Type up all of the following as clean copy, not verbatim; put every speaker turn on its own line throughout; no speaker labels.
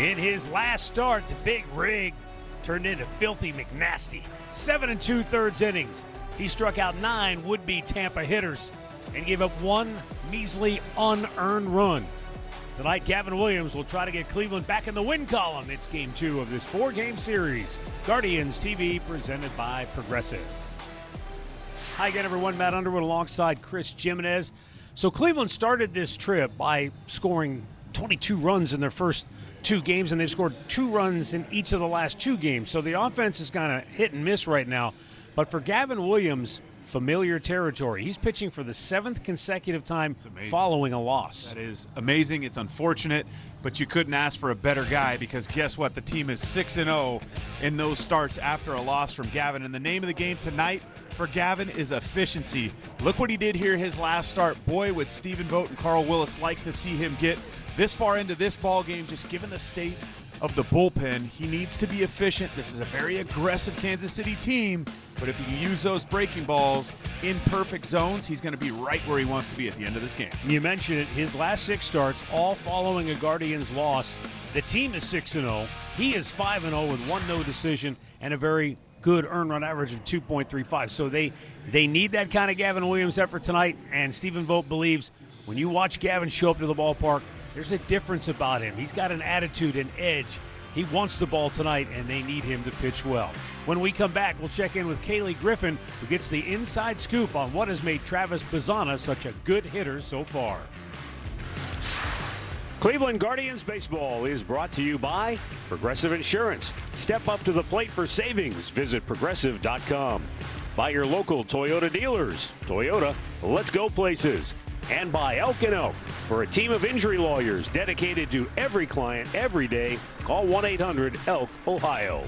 In his last start, the Big Rig turned into Filthy McNasty. 7 2/3 innings. He struck out 9 would-be Tampa hitters and gave up 1 measly unearned run. Tonight, Gavin Williams will try to get Cleveland back in the win column. It's Game 2 of this 4-game series. Guardians TV presented by Progressive. Hi again, everyone. Matt Underwood alongside Chris Jimenez. So Cleveland started this trip by scoring 22 runs in their first 2 games, and they've scored 2 runs in each of the last 2 games. So the offense is kind of hit and miss right now. But for Gavin Williams, familiar territory. He's pitching for the 7th consecutive time following a loss.
That is amazing. It's unfortunate, but you couldn't ask for a better guy because guess what? The team is 6-0 in those starts after a loss from Gavin. And the name of the game tonight for Gavin is efficiency. Look what he did here his last start. Boy, would Stephen Vogt and Carl Willis like to see him get this far into this ball game, just given the state of the bullpen. He needs to be efficient. This is a very aggressive Kansas City team, but if he can use those breaking balls in perfect zones, he's going to be right where he wants to be at the end of this game.
You mentioned it, his last 6 starts, all following a Guardians loss. The team is 6-0. He is 5-0 with 1 no decision and a very good earned run average of 2.35. So they need that kind of Gavin Williams effort tonight, and Stephen Vogt believes when you watch Gavin show up to the ballpark, there's a difference about him. He's got an attitude, an edge. He wants the ball tonight, and they need him to pitch well. When we come back, we'll check in with Kaylee Griffin, who gets the inside scoop on what has made Travis Bazzana such a good hitter so far. Cleveland Guardians baseball is brought to you by Progressive Insurance. Step up to the plate for savings. Visit progressive.com. By your local Toyota dealers. Toyota, let's go places. And by Elk & Elk. For a team of injury lawyers dedicated to every client every day, call 1-800-ELK-OHIO.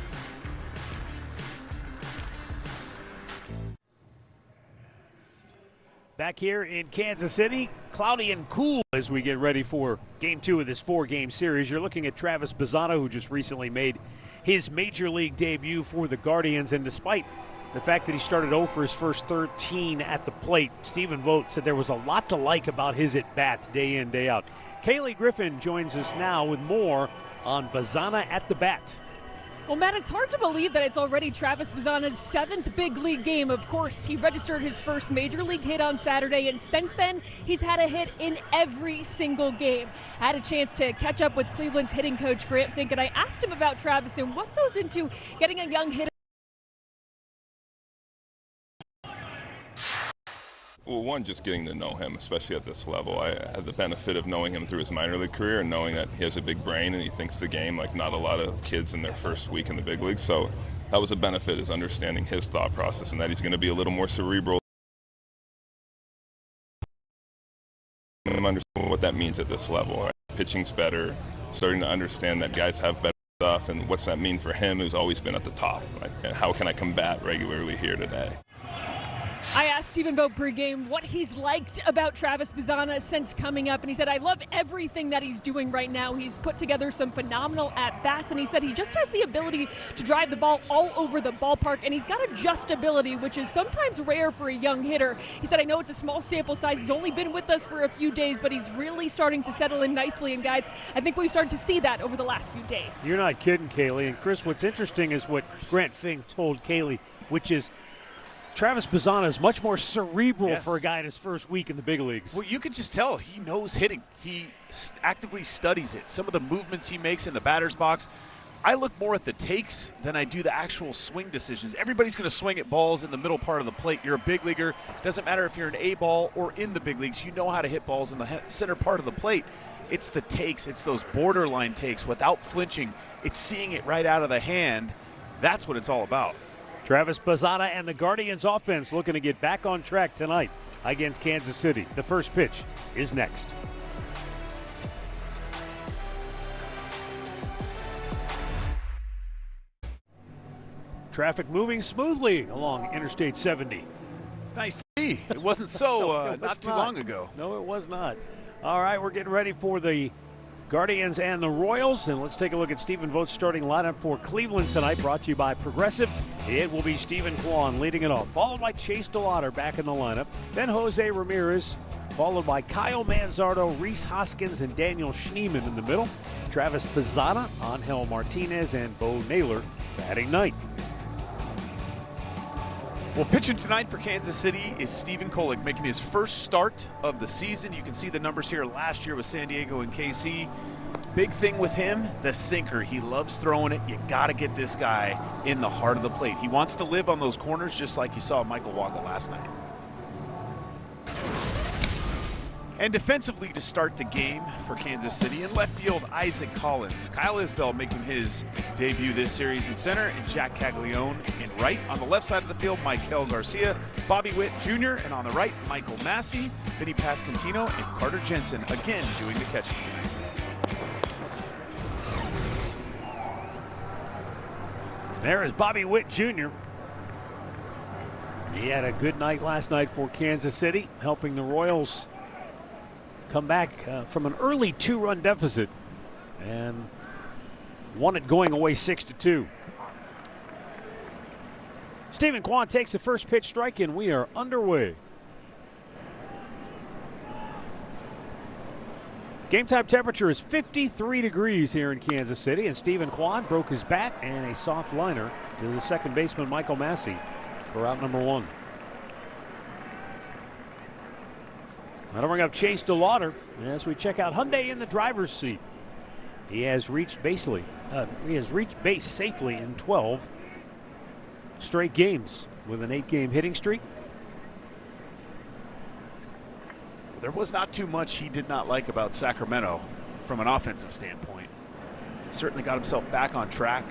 Back here in Kansas City, cloudy and cool as we get ready for Game 2 of this 4-game series. You're looking at Travis Bazzana, who just recently made his Major League debut for the Guardians, and despite the fact that he started 0 for his first 13 at the plate, Stephen Vogt said there was a lot to like about his at-bats day in, day out. Kaylee Griffin joins us now with more on Bazzana at the bat.
Well, Matt, it's hard to believe that it's already Travis Bazzana's 7th big league game. Of course, he registered his first major league hit on Saturday, and since then, he's had a hit in every single game. I had a chance to catch up with Cleveland's hitting coach, Grant Fink, and I asked him about Travis and what goes into getting a young hitter.
Well, one, just getting to know him, especially at this level. I had the benefit of knowing him through his minor league career and knowing that he has a big brain and he thinks the game like not a lot of kids in their first week in the big leagues. So that was a benefit, is understanding his thought process and that he's going to be a little more cerebral. And understand what that means at this level. Right? Pitching's better, starting to understand that guys have better stuff, and what's that mean for him who's always been at the top. Right? And how can I combat regularly here today?
I asked Stephen Vogt pregame what he's liked about Travis Bazzana since coming up, and he said, I love everything that he's doing right now. He's put together some phenomenal at-bats, and he said he just has the ability to drive the ball all over the ballpark, and he's got adjustability, which is sometimes rare for a young hitter. He said, I know it's a small sample size. He's only been with us for a few days, but he's really starting to settle in nicely, and guys, I think we've started to see that over the last few days.
You're not kidding, Kaylee. And Chris, what's interesting is what Grant Fink told Kaylee, which is Travis Bazzana is much more cerebral for a guy in his first week in the big leagues.
Well, you can just tell he knows hitting. He actively studies it. Some of the movements he makes in the batter's box, I look more at the takes than I do the actual swing decisions. Everybody's going to swing at balls in the middle part of the plate. You're a big leaguer. Doesn't matter if you're an A ball or in the big leagues. You know how to hit balls in the center part of the plate. It's the takes. It's those borderline takes without flinching. It's seeing it right out of the hand. That's what it's all about.
Travis Bazzana and the Guardians offense looking to get back on track tonight against Kansas City. The first pitch is next. Traffic moving smoothly along Interstate 70.
It's nice to see. It wasn't so not too long ago.
No, it was not. All right, we're getting ready for the Guardians and the Royals, and let's take a look at Stephen Vogt's starting lineup for Cleveland tonight, brought to you by Progressive. It will be Stephen Kwan leading it off, followed by Chase DeLauder back in the lineup, then Jose Ramirez, followed by Kyle Manzardo, Rhys Hoskins, and Daniel Schneemann in the middle. Travis Pizzana, Angel Martinez, and Bo Naylor batting ninth.
Well, pitching tonight for Kansas City is Stephen Kolek, making his first start of the season. You can see the numbers here last year with San Diego and KC. Big thing with him, the sinker. He loves throwing it. You got to get this guy in the heart of the plate. He wants to live on those corners just like you saw Michael Wacha last night. And defensively to start the game for Kansas City, in left field, Isaac Collins. Kyle Isbell making his debut this series in center, and Jack Caglione in right. On the left side of the field, Maikel Garcia, Bobby Witt Jr., and on the right, Michael Massey, Vinny Pasquantino, and Carter Jensen, again doing the catching tonight.
There is Bobby Witt Jr. He had a good night last night for Kansas City, helping the Royals come back from an early 2-run deficit and won it going away 6-2. Stephen Kwan takes the first pitch strike, and we are underway. Game time temperature is 53 degrees here in Kansas City, and Stephen Kwan broke his bat and a soft liner to the second baseman Michael Massey for out number one. That'll bring up Chase DeLauder as we check out Hyundai in the driver's seat. He has reached base safely in 12 straight games with an 8-game hitting streak.
There was not too much he did not like about Sacramento from an offensive standpoint. He certainly got himself back on track.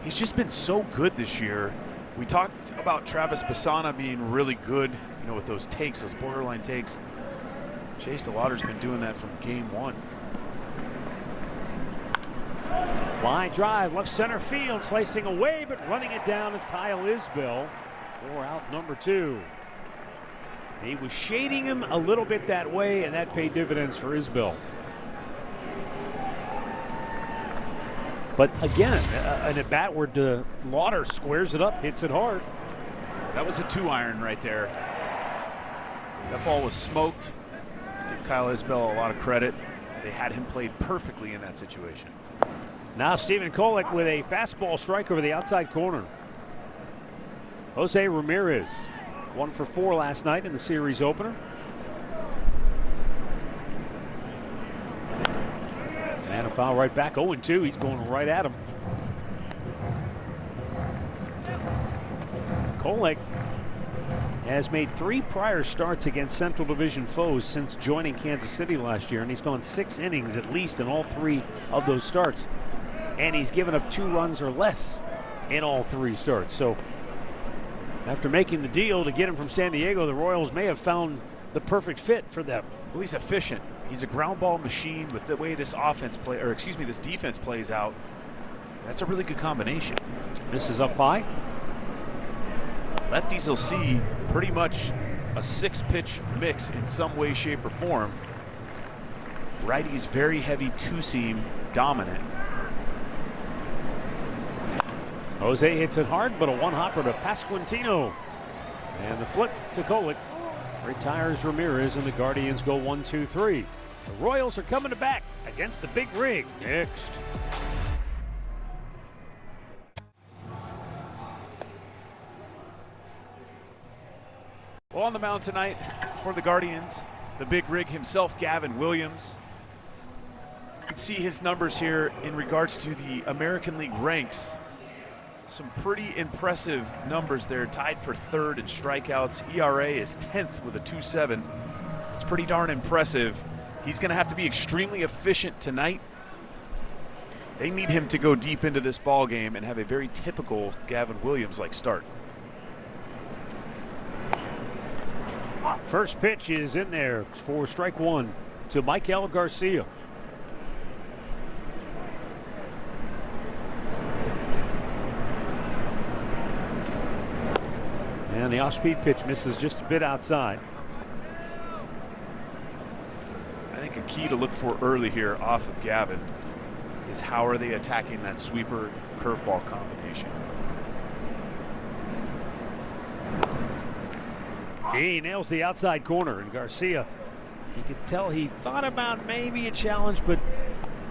He's just been so good this year. We talked about Travis Pizzana being really good, you know, with those takes, those borderline takes. Chase DeLauder's been doing that from game one.
Line drive, left center field, slicing away, but running it down is Kyle Isbell for out number two. He was shading him a little bit that way, and that paid dividends for Isbell. But again, an at bat where DeLauder squares it up, hits it hard.
That was a 2-iron right there. That ball was smoked. Give Kyle Isbell a lot of credit. They had him played perfectly in that situation.
Now Stephen Kolek with a fastball strike over the outside corner. Jose Ramirez, 1 for 4 last night in the series opener. And a foul right back, 0-2. He's going right at him. Kolek has made 3 prior starts against Central Division foes since joining Kansas City last year, and he's gone 6 innings at least in all 3 of those starts. And he's given up 2 runs or less in all 3 starts. So after making the deal to get him from San Diego, the Royals may have found the perfect fit for them.
Well, he's efficient. He's a ground ball machine. With the way this this defense plays out, that's a really good combination.
This is up high.
Lefties will see pretty much a 6-pitch mix in some way, shape, or form. Righty's very heavy 2-seam dominant.
Jose hits it hard, but a 1-hopper to Pasquantino. And the flip to Kolek retires Ramirez, and the Guardians go 1-2-3. The Royals are coming back against the Big Rig next.
Well, on the mound tonight for the Guardians, the Big Rig himself, Gavin Williams. You can see his numbers here in regards to the American League ranks. Some pretty impressive numbers there, tied for 3rd in strikeouts. ERA is 10th with a 2.7. It's pretty darn impressive. He's going to have to be extremely efficient tonight. They need him to go deep into this ball game and have a very typical Gavin Williams-like start.
First pitch is in there for strike 1 to Maikel Garcia. And the off-speed pitch misses just a bit outside.
I think a key to look for early here off of Gavin is how are they attacking that sweeper curveball combination.
He nails the outside corner, and Garcia You could tell he thought about maybe a challenge, but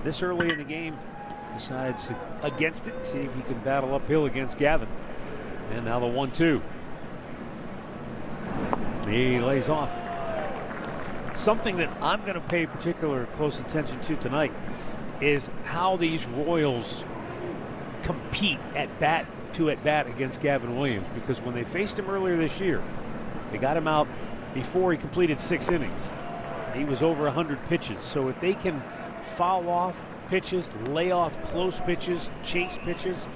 this early in the game decides against it, see if he can battle uphill against Gavin. And now the 1-2. He lays off. Something that I'm going to pay particular close attention to tonight is how these Royals compete at bat against Gavin Williams, because when they faced him earlier this year, they got him out before he completed 6 innings. He was over 100 pitches. So if they can foul off pitches, lay off close pitches, chase pitches,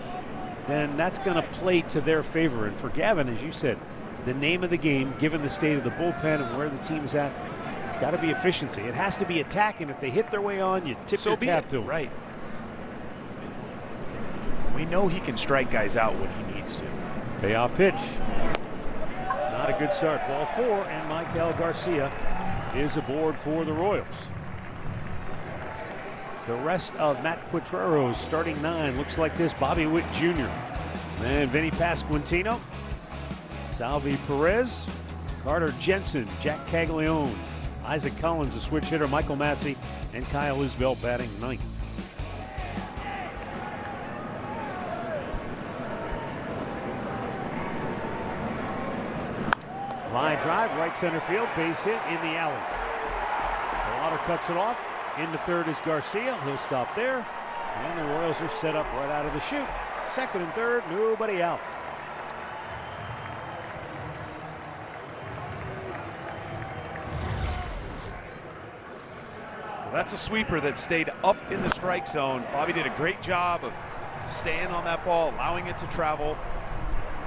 then that's going to play to their favor. And for Gavin, as you said, the name of the game, given the state of the bullpen and where the team's at, it's got to be efficiency. It has to be attacking. If they hit their way on, you tip your cap to them.
Right. We know he can strike guys out when he needs to.
Payoff pitch. Not a good start. Ball 4, and Michael Garcia is aboard for the Royals. The rest of Matt Quintrero's starting 9 looks like this. Bobby Witt Jr. And Vinny Pasquantino. Salvi Perez. Carter Jensen. Jack Caglione. Isaac Collins, a switch hitter. Michael Massey and Kyle Isbell batting 9th. Line drive, right center field, base hit in the alley. Lauder cuts it off. Into third is Garcia. He'll stop there. And the Royals are set up right out of the chute. Second and third, nobody out.
Well, that's a sweeper that stayed up in the strike zone. Bobby did a great job of staying on that ball, allowing it to travel.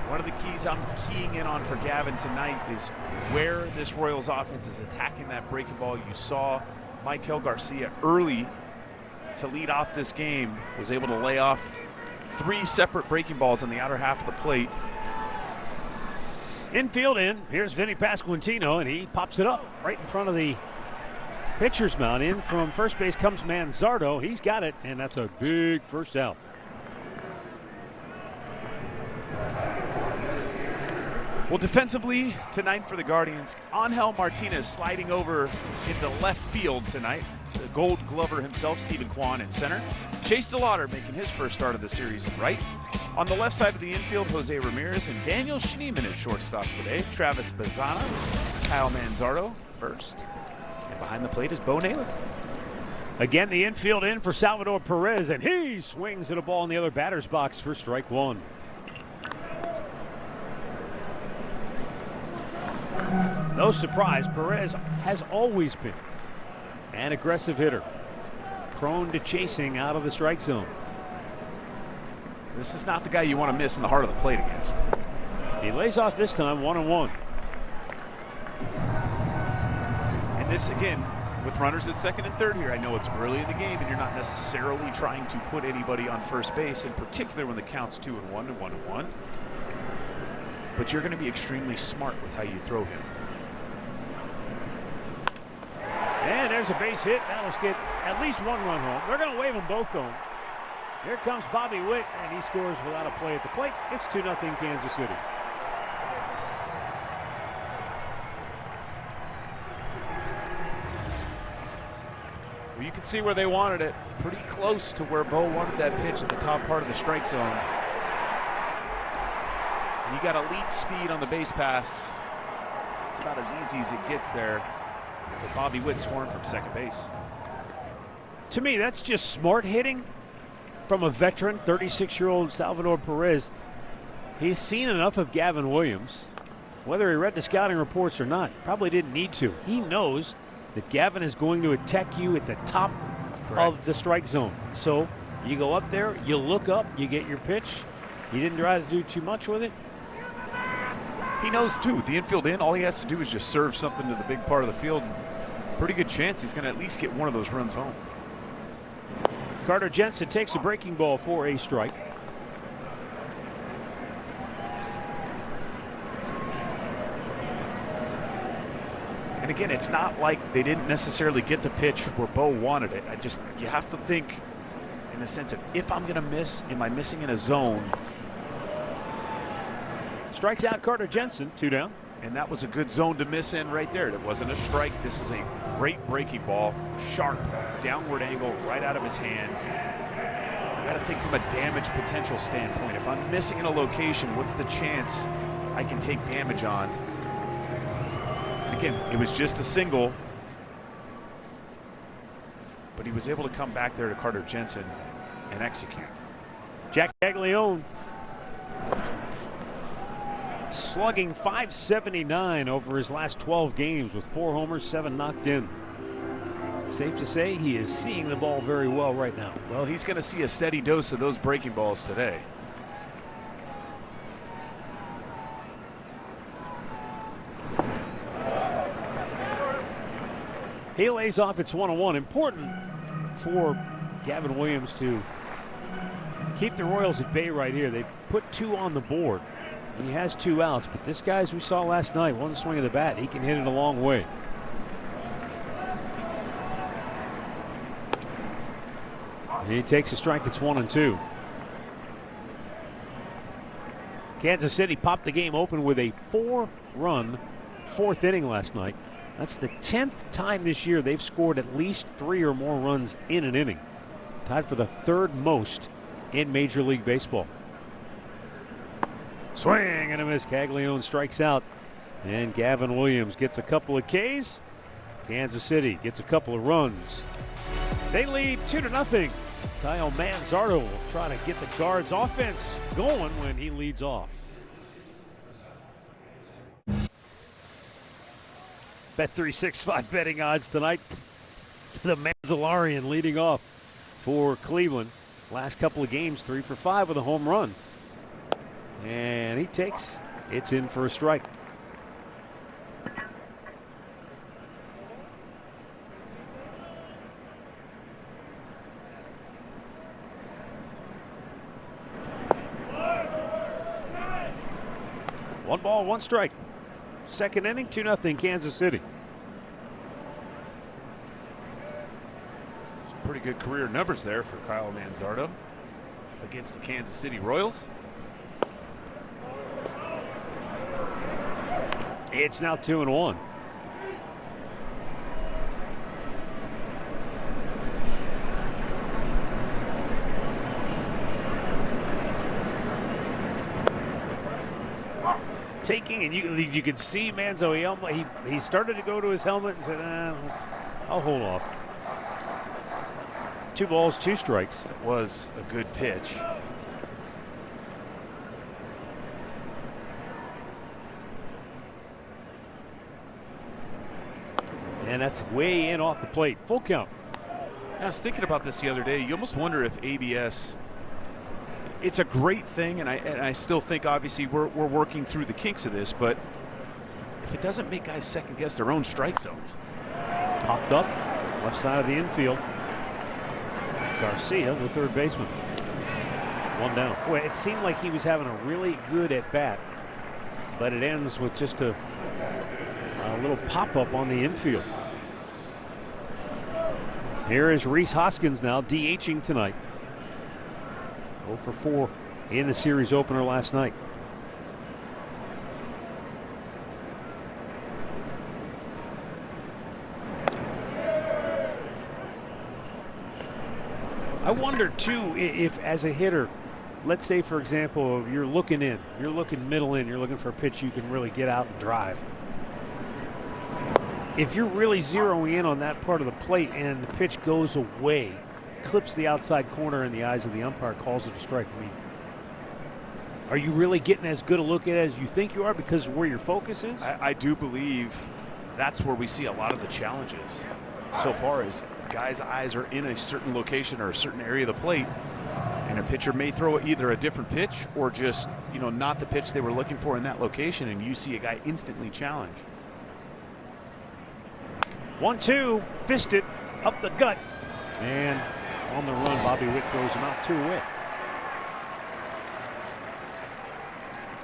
One of the keys I'm keying in on for Gavin tonight is where this Royals offense is attacking that breaking ball. You saw Michael Garcia early to lead off this game, was able to lay off 3 separate breaking balls on the outer half of the plate.
Infield in. Here's Vinny Pasquantino, and he pops it up right in front of the pitcher's mound. In from first base comes Manzardo. He's got it, and that's a big first out.
Well, defensively tonight for the Guardians, Angel Martinez sliding over into left field tonight. The Gold Glover himself, Stephen Kwan at center. Chase DeLauder making his first start of the series in right. On the left side of the infield, Jose Ramirez and Daniel Schneemann at shortstop today. Travis Bazzana, Kyle Manzardo first. And behind the plate is Bo Naylor.
Again, the infield in for Salvador Perez, and he swings at a ball in the other batter's box for strike 1. No surprise, Perez has always been an aggressive hitter, prone to chasing out of the strike zone.
This is not the guy you want to miss in the heart of the plate against.
He lays off this time, 1-1.
And this, again, with runners at second and third here, I know it's early in the game and you're not necessarily trying to put anybody on first base, in particular when the count's 2-1 to 1-1. But you're going to be extremely smart with how you throw him.
And there's a base hit. That'll get at least 1 run home. They're going to wave them both home. Here comes Bobby Witt, and he scores without a play at the plate. It's 2-0 Kansas City.
Well, you can see where they wanted it. Pretty close to where Bo wanted that pitch at the top part of the strike zone. And you got elite speed on the base pass. It's about as easy as it gets there. For Bobby Witt scoring from second base.
To me, that's just smart hitting from a veteran, 36-year-old Salvador Perez. He's seen enough of Gavin Williams. Whether he read the scouting reports or not, probably didn't need to. He knows that Gavin is going to attack you at the top of the strike zone. So you go up there, you look up, you get your pitch. He didn't try to do too much with it.
He knows, too, with the infield in, all he has to do is just serve something to the big part of the field. Pretty good chance he's going to at least get one of those runs home.
Carter Jensen takes a breaking ball for a strike.
And again, it's not like they didn't necessarily get the pitch where Bo wanted it. You have to think in the sense of, if I'm going to miss, am I missing in a zone?
Strikes out Carter Jensen, 2 down.
And that was a good zone to miss in right there. It wasn't a strike. This is a great breaking ball. Sharp, downward angle right out of his hand. You got to think from a damage potential standpoint. If I'm missing in a location, what's the chance I can take damage on? Again, it was just a single, but he was able to come back there to Carter Jensen and execute.
Jack Caglione slugging .579 over his last 12 games with 4 homers, 7 knocked in. Safe to say he is seeing the ball very well right now.
Well, he's going to see a steady dose of those breaking balls today.
He lays off. It's 1-1. Important for Gavin Williams to keep the Royals at bay right here. They put 2 on the board. He has 2 outs, but this guy, as we saw last night, one swing of the bat, he can hit it a long way. He takes a strike. It's 1-2. Kansas City popped the game open with a 4-run 4th inning last night. That's the 10th time this year they've scored at least 3 or more runs in an inning. Tied for the 3rd most in Major League Baseball. Swing and a miss. Caglione strikes out. And Gavin Williams gets a couple of Ks. Kansas City gets a couple of runs. They lead 2-0. Kyle Manzardo will try to get the Guards' offense going when he leads off. Bet365 betting odds tonight. The Manzalarian leading off for Cleveland. Last couple of games, 3 for 5 with a home run. And he takes, it's in for a strike. One ball, 1 strike. Second inning, 2-0 Kansas City.
Some pretty good career numbers there for Kyle Manzardo against the Kansas City Royals.
It's now 2-1. Taking, and you could see Manzo, he started to go to his helmet and said, I'll hold off. 2 balls, 2 strikes.
It was a good pitch.
And that's way in off the plate. Full count.
I was thinking about this the other day. You almost wonder if ABS, it's a great thing, and I still think obviously we're working through the kinks of this, but if it doesn't make guys second guess their own strike zones.
Popped up, left side of the infield. Garcia, the third baseman. 1 down. Boy, it seemed like he was having a really good at bat, but it ends with just a little pop-up on the infield. Here is Rhys Hoskins now DHing tonight. 0 for 4 in the series opener last night. I wonder too if as a hitter, let's say for example you're looking in, you're looking middle in, you're looking for a pitch you can really get out and drive. If you're really zeroing in on that part of the plate and the pitch goes away, clips the outside corner in the eyes of the umpire, calls it a strike. I mean, are you really getting as good a look at it as you think you are because of where your focus is?
I do believe that's where we see a lot of the challenges so far, as guys' eyes are in a certain location or a certain area of the plate, and a pitcher may throw either a different pitch or just, not the pitch they were looking for in that location, and you see a guy instantly challenge.
1-2, fisted up the gut, and on the run, Bobby Witt throws him out 2 away.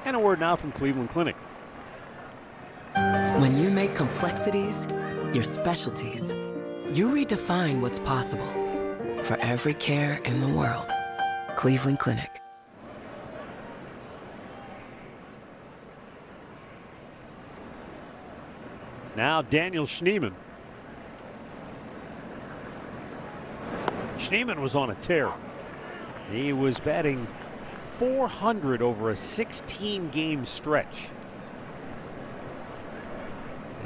And a word now from Cleveland Clinic.
When you make complexities your specialties, you redefine what's possible. For every care in the world, Cleveland Clinic.
Now Daniel Schneemann. Schneemann was on a tear. He was batting .400 over a 16-game stretch.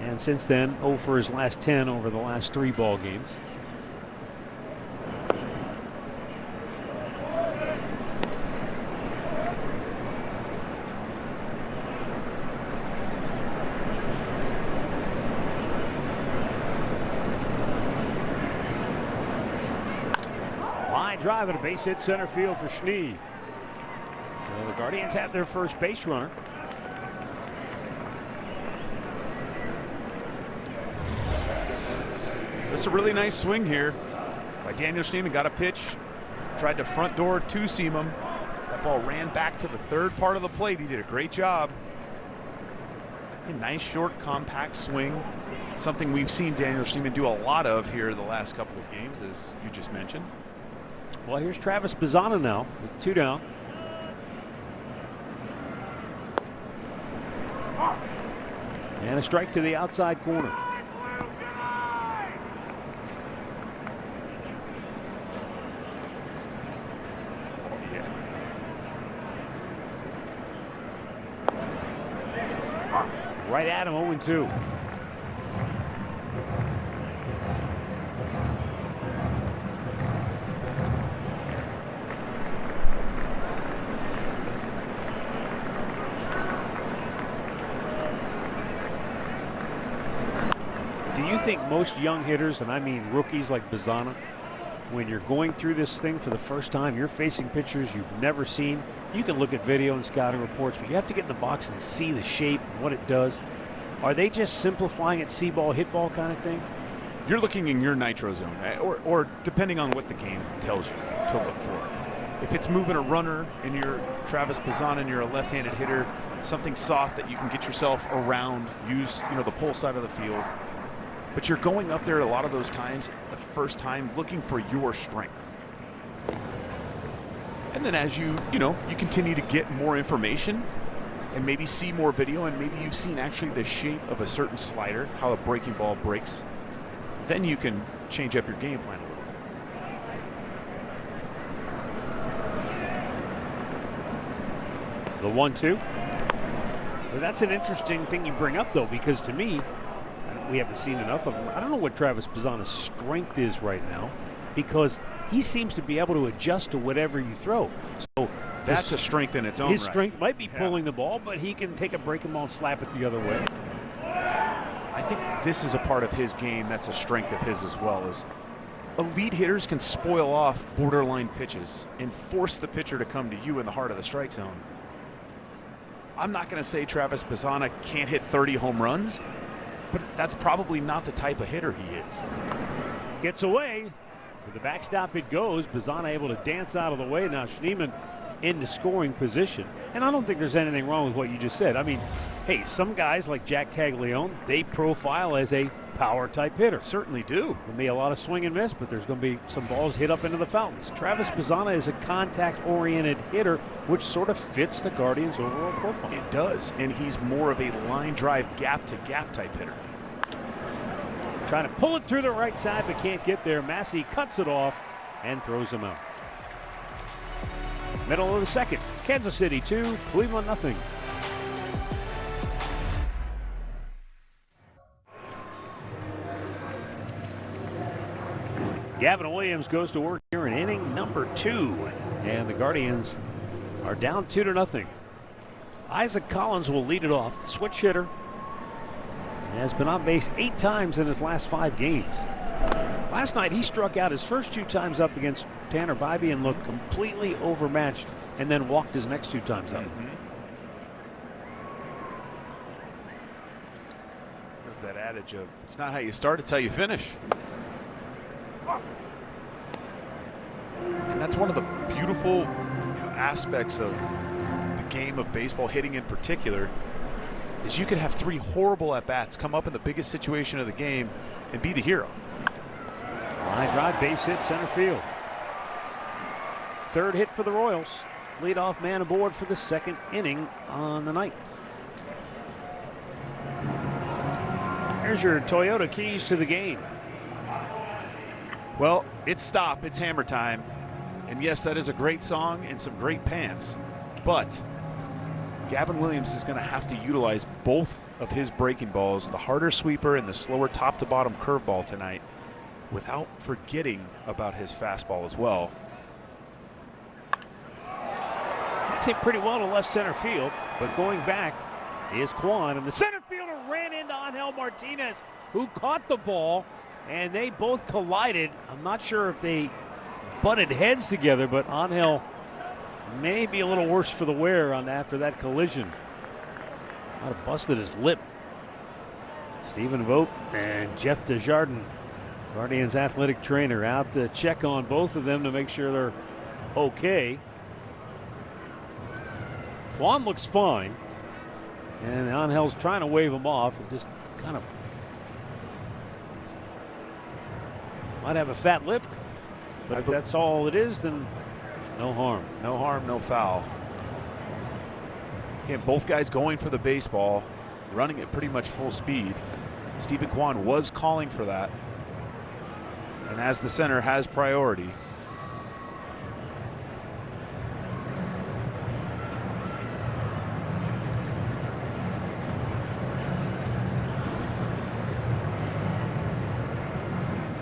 And since then, 0 for his last 10 over the last 3 ball games. Line drive at a base hit center field for Schnee. So the Guardians have their first base runner.
This is a really nice swing here by Daniel Schneemann. Got a pitch, tried to front door to Seamum. That ball ran back to the third part of the plate. He did a great job. A nice short compact swing. Something we've seen Daniel Schneemann do a lot of here the last couple of games, as you just mentioned.
Well, here's Travis Bazzana now with 2 down. And a strike to the outside corner. Right at him, 0-2. Do you think most young hitters, and I mean rookies like Bazzana, when you're going through this thing for the first time, you're facing pitchers you've never seen? You can look at video and scouting reports, but you have to get in the box and see the shape and what it does. Are they just simplifying it, see ball, hit ball kind of thing?
You're looking in your nitro zone, or depending on what the game tells you to look for. If it's moving a runner and you're Travis Bazzana and you're a left-handed hitter, something soft that you can get yourself around, use the pull side of the field. But you're going up there a lot of those times, the first time, looking for your strength. And then as you continue to get more information and maybe see more video, and maybe you've seen actually the shape of a certain slider, how a breaking ball breaks, then you can change up your game plan a little bit.
The 1-2. Well, that's an interesting thing you bring up, though, because to me, we haven't seen enough of him. I don't know what Travis Bazzana's strength is right now, because he seems to be able to adjust to whatever you throw. So
that's a strength in its own right.
His strength might be pulling the ball, but he can take a breaking ball and slap it the other way.
I think this is a part of his game that's a strength of his as well. Is elite hitters can spoil off borderline pitches and force the pitcher to come to you in the heart of the strike zone. I'm not going to say Travis Bazzana can't hit 30 home runs, but that's probably not the type of hitter he is.
Gets away. To the backstop it goes. Bazzana able to dance out of the way. Now Schneemann into scoring position. And I don't think there's anything wrong with what you just said. I mean, hey, some guys like Jack Caglione, they profile as a power type hitter.
Certainly do.
There'll be a lot of swing and miss, but there's going to be some balls hit up into the fountains. Travis Bazzana is a contact-oriented hitter, which sort of fits the Guardians' overall profile.
It does, and he's more of a line drive gap-to-gap type hitter.
Trying to pull it through the right side, but can't get there. Massey cuts it off and throws him out. Middle of the second, Kansas City 2, Cleveland nothing. Gavin Williams goes to work here in inning number 2, and the Guardians are down 2-0. Isaac Collins will lead it off. Switch hitter. Has been on base 8 times in his last 5 games. Last night he struck out his first 2 times up against Tanner Bybee and looked completely overmatched, and then walked his next 2 times up.
There's that adage of, it's not how you start, it's how you finish. And that's one of the beautiful aspects of the game of baseball, hitting in particular, is you could have 3 horrible at-bats come up in the biggest situation of the game and be the hero.
Line drive, base hit, center field. 3rd hit for the Royals. Leadoff man aboard for the 2nd inning on the night. There's your Toyota keys to the game.
Well, it's stop, it's hammer time. And yes, that is a great song and some great pants. But Gavin Williams is going to have to utilize both of his breaking balls, the harder sweeper and the slower top to bottom curveball tonight, without forgetting about his fastball as well.
That's hit pretty well to left center field, but going back is Kwan, and the center fielder ran into Angel Martinez, who caught the ball, and they both collided. I'm not sure if they butted heads together, but Angel may be a little worse for the wear after that collision. Might have busted his lip. Stephen Vogt and Jeff Desjardins, Guardians athletic trainer, out to check on both of them to make sure they're okay. Juan looks fine, and Angel's trying to wave him off and just kind of might have a fat lip, but if that's all it is, then no harm.
No harm, no foul. Again, both guys going for the baseball, running at pretty much full speed. Stephen Kwan was calling for that. And as the center has priority.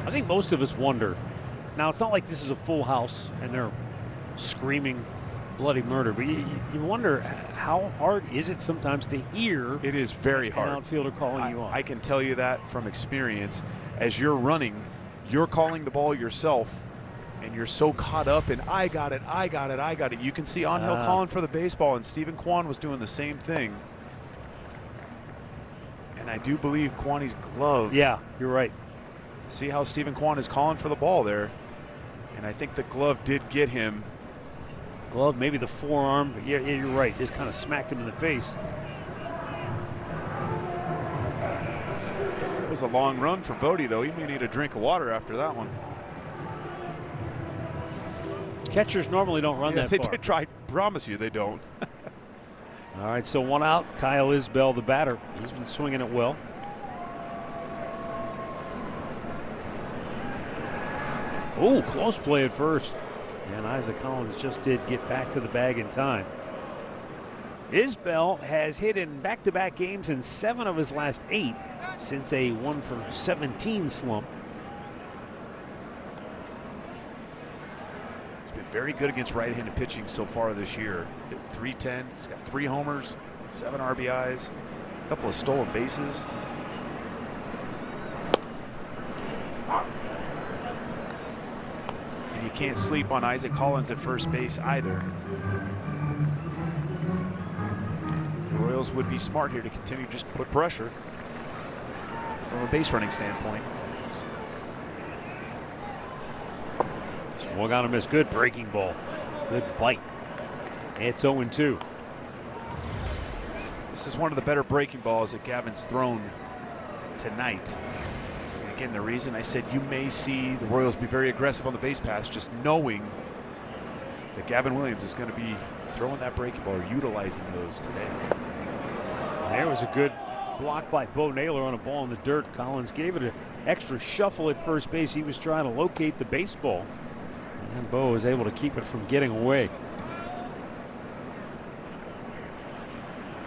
I think most of us wonder. Now, it's not like this is a full house and they're screaming bloody murder, but you wonder how hard is it sometimes to hear.
It is very hard.
An outfielder calling you on.
I can tell you that from experience. As you're running, you're calling the ball yourself, and you're so caught up in I got it, I got it, I got it. You can see Angel calling for the baseball, and Stephen Kwan was doing the same thing. And I do believe Kwani's glove.
Yeah, you're right.
See how Stephen Kwan is calling for the ball there. And I think the glove did get him.
Glove, maybe the forearm, but yeah, you're right. Just kind of smacked him in the face.
It was a long run for Vody, though. He may need a drink of water after that one.
Catchers normally don't run that
they
far.
Did try. Promise you, they don't.
All right, so one out. Kyle Isbell, the batter. He's been swinging it well. Oh, close play at first. And Isaac Collins just did get back to the bag in time. Isbell has hit in back-to-back games in 7 of his last 8 since a 1-for-17 slump.
He's been very good against right-handed pitching so far this year. Hit .310. He's got 3 homers, 7 RBIs, a couple of stolen bases. And you can't sleep on Isaac Collins at first base either. The Royals would be smart here to continue to just put pressure from a base running standpoint.
Swung on him as good breaking ball. Good bite. It's 0-2.
This is one of the better breaking balls that Gavin's thrown tonight. And again, the reason I said you may see the Royals be very aggressive on the base pass, just knowing that Gavin Williams is going to be throwing that breaking ball or utilizing those today.
There was a good block by Bo Naylor on a ball in the dirt. Collins gave it an extra shuffle at first base. He was trying to locate the baseball, and Bo was able to keep it from getting away.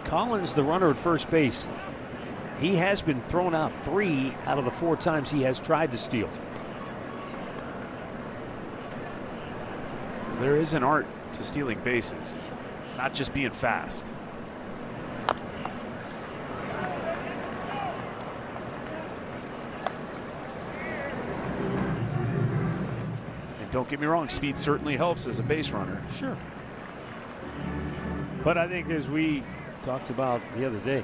Collins, the runner at first base, he has been thrown out 3 out of the 4 times he has tried to steal.
There is an art to stealing bases. It's not just being fast. And don't get me wrong, speed certainly helps as a base runner.
Sure. But I think, as we talked about the other day,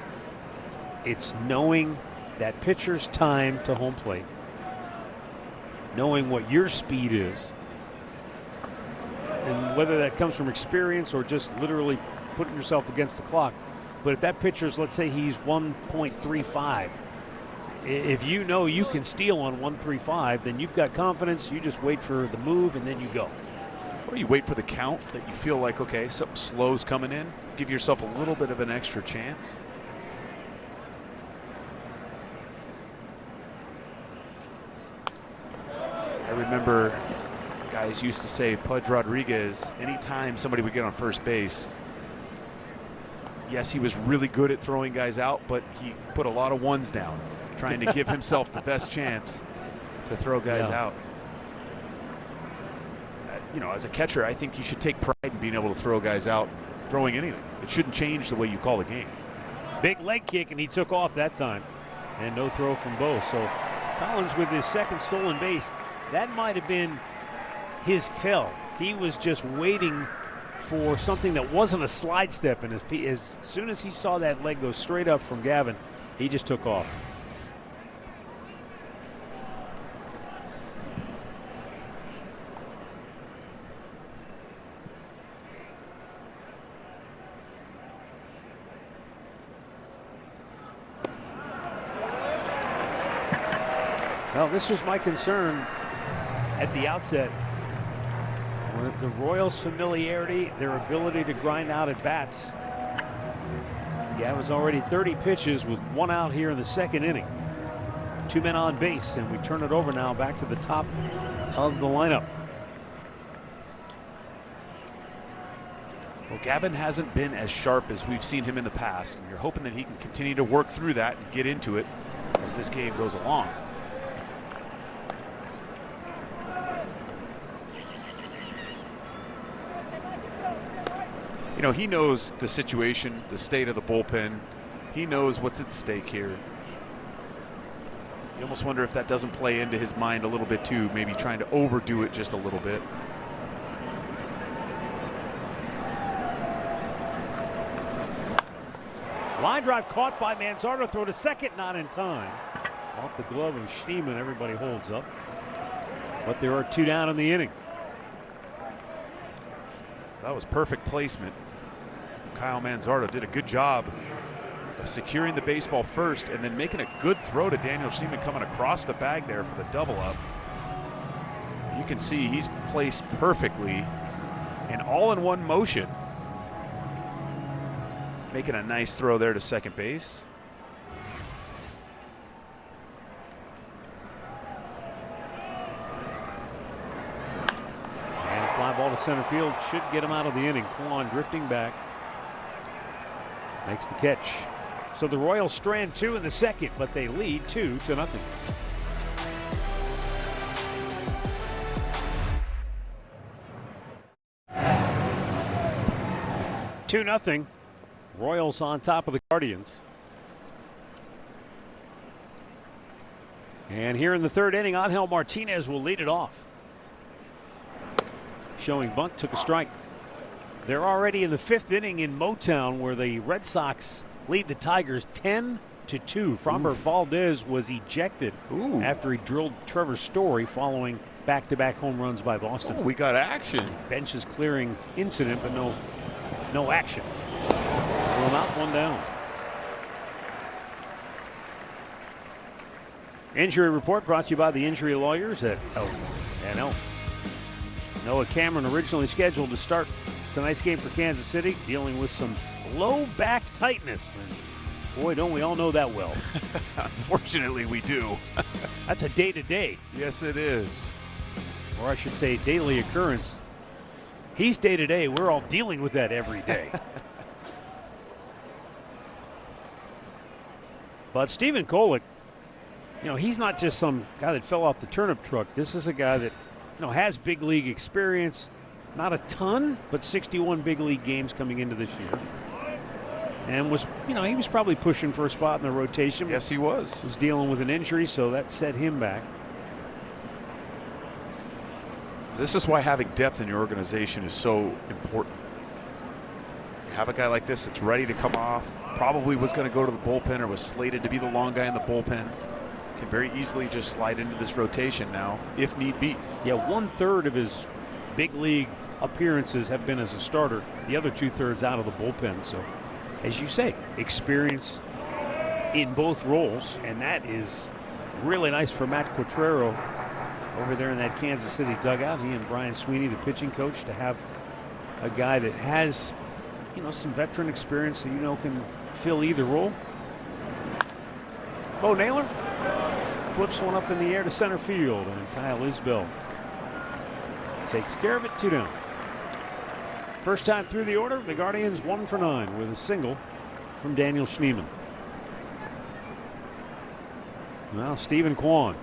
it's knowing that pitcher's time to home plate, knowing what your speed is, and whether that comes from experience or just literally putting yourself against the clock. But if that pitcher's, let's say he's 1.35, if you know you can steal on 135, then you've got confidence. You just wait for the move and then you go.
Or you wait for the count that you feel like, okay, something slow's coming in. Give yourself a little bit of an extra chance.
I remember guys used to say Pudge Rodriguez, anytime somebody would get on first base, yes, he was really good at throwing guys out, but he put a lot of ones down, trying to give himself the best chance to throw guys out. You know, as a catcher, I think you should take pride in being able to throw guys out, throwing anything. It shouldn't change the way you call the game.
Big leg kick, and he took off that time. And no throw from Bo. So Collins with his second stolen base. That might have been his tell. He was just waiting for something that wasn't a slide step. And as soon as he saw that leg go straight up from Gavin, he just took off. Well, this was my concern at the outset. The Royals' familiarity, their ability to grind out at bats. Gavin's already 30 pitches with 1 out here in the second inning. 2 men on base, and we turn it over now back to the top of the lineup.
Well, Gavin hasn't been as sharp as we've seen him in the past, and you're hoping that he can continue to work through that and get into it as this game goes along. You know, he knows the situation, the state of the bullpen. He knows what's at stake here. You almost wonder if that doesn't play into his mind a little bit too, maybe trying to overdo it just a little bit.
Line drive caught by Manzardo, throw to second, not in time. Off the glove of Schneemann, everybody holds up. But there are 2 down in the inning.
That was perfect placement. Kyle Manzardo did a good job of securing the baseball first and then making a good throw to Daniel Schneemann coming across the bag there for the double up. You can see he's placed perfectly and all in one motion. Making a nice throw there to second base.
And a fly ball to center field should get him out of the inning. Kwan drifting back. Makes the catch. So the Royals strand 2 in the second, but they lead 2-0. 2-0. Royals on top of the Guardians. And here in the third inning, Angel Martinez will lead it off. Showing bunt, took a strike. They're already in the 5th inning in Motown, where the Red Sox lead the Tigers 10-2. Framber Valdez was ejected after he drilled Trevor Story following back-to-back home runs by Boston.
Oh, we got action.
Benches clearing incident, but no action. 1 out, 1 down. Injury report brought to you by the injury lawyers at O&L. Noah Cameron originally scheduled to start tonight's game for Kansas City, dealing with some low back tightness. Boy, don't we all know that well.
Unfortunately, we do.
That's a day-to-day.
Yes, it is.
Or I should say daily occurrence. He's day-to-day. We're all dealing with that every day. But Stephen Kolek, you know, he's not just some guy that fell off the turnip truck. This is a guy that, you know, has big league experience. Not a ton, but 61 big league games coming into this year. And was, you know, he was probably pushing for a spot in the rotation.
Yes, he was.
Was dealing with an injury, so that set him back.
This is why having depth in your organization is so important. You have a guy like this that's ready to come off, probably was going to go to the bullpen or was slated to be the long guy in the bullpen. Can very easily just slide into this rotation now, if need be.
Yeah, 1/3 of his big league appearances have been as a starter. The other 2/3 out of the bullpen. So, as you say, experience in both roles, and that is really nice for Matt Quatrero over there in that Kansas City dugout. He and Brian Sweeney, the pitching coach, to have a guy that has, you know, some veteran experience that, you know, can fill either role. Bo Naylor flips one up in the air to center field, and Kyle Isbell takes care of it. 2 down. First time through the order, the Guardians 1 for 9 with a single from Daniel Schneemann. Now Stephen Kwan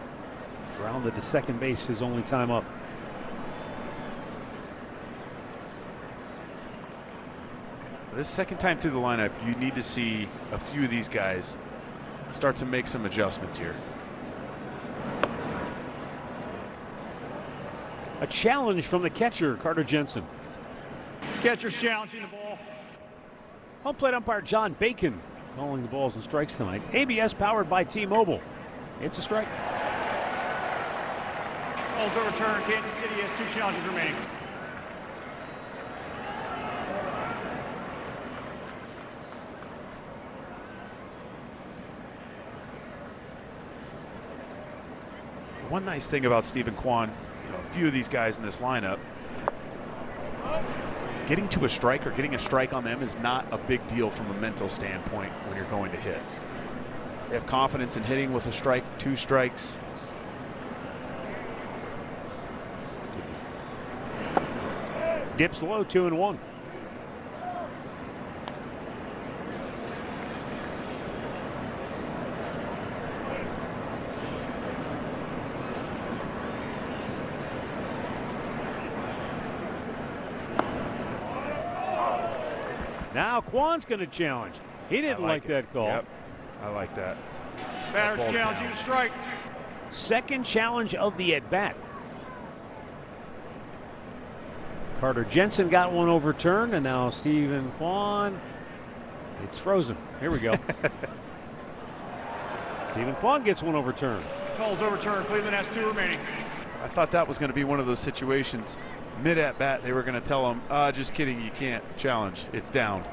grounded to second base, his only time up.
This second time through the lineup, you need to see a few of these guys start to make some adjustments here.
A challenge from the catcher, Carter Jensen.
Catcher's challenging the ball.
Home plate umpire John Bacon calling the balls and strikes tonight. ABS powered by T-Mobile. It's a strike.
Ball's overturned. Kansas City has 2 challenges remaining.
One nice thing about Stephen Kwan, a few of these guys in this lineup, getting to a strike or getting a strike on them is not a big deal from a mental standpoint when you're going to hit. They have confidence in hitting with a strike, 2 strikes.
Dips low, 2-1. Now Kwan's going to challenge. He didn't like that call.
Yep, I like that.
Batter's challenging a strike.
Second challenge of the at-bat. Carter Jensen got one overturned, and now Stephen Kwan. It's frozen. Here we go. Stephen Kwan gets one overturned.
Call's overturned. Cleveland has 2 remaining.
I thought that was going to be one of those situations. Mid at bat, they were going to tell him, just kidding, you can't challenge. It's down.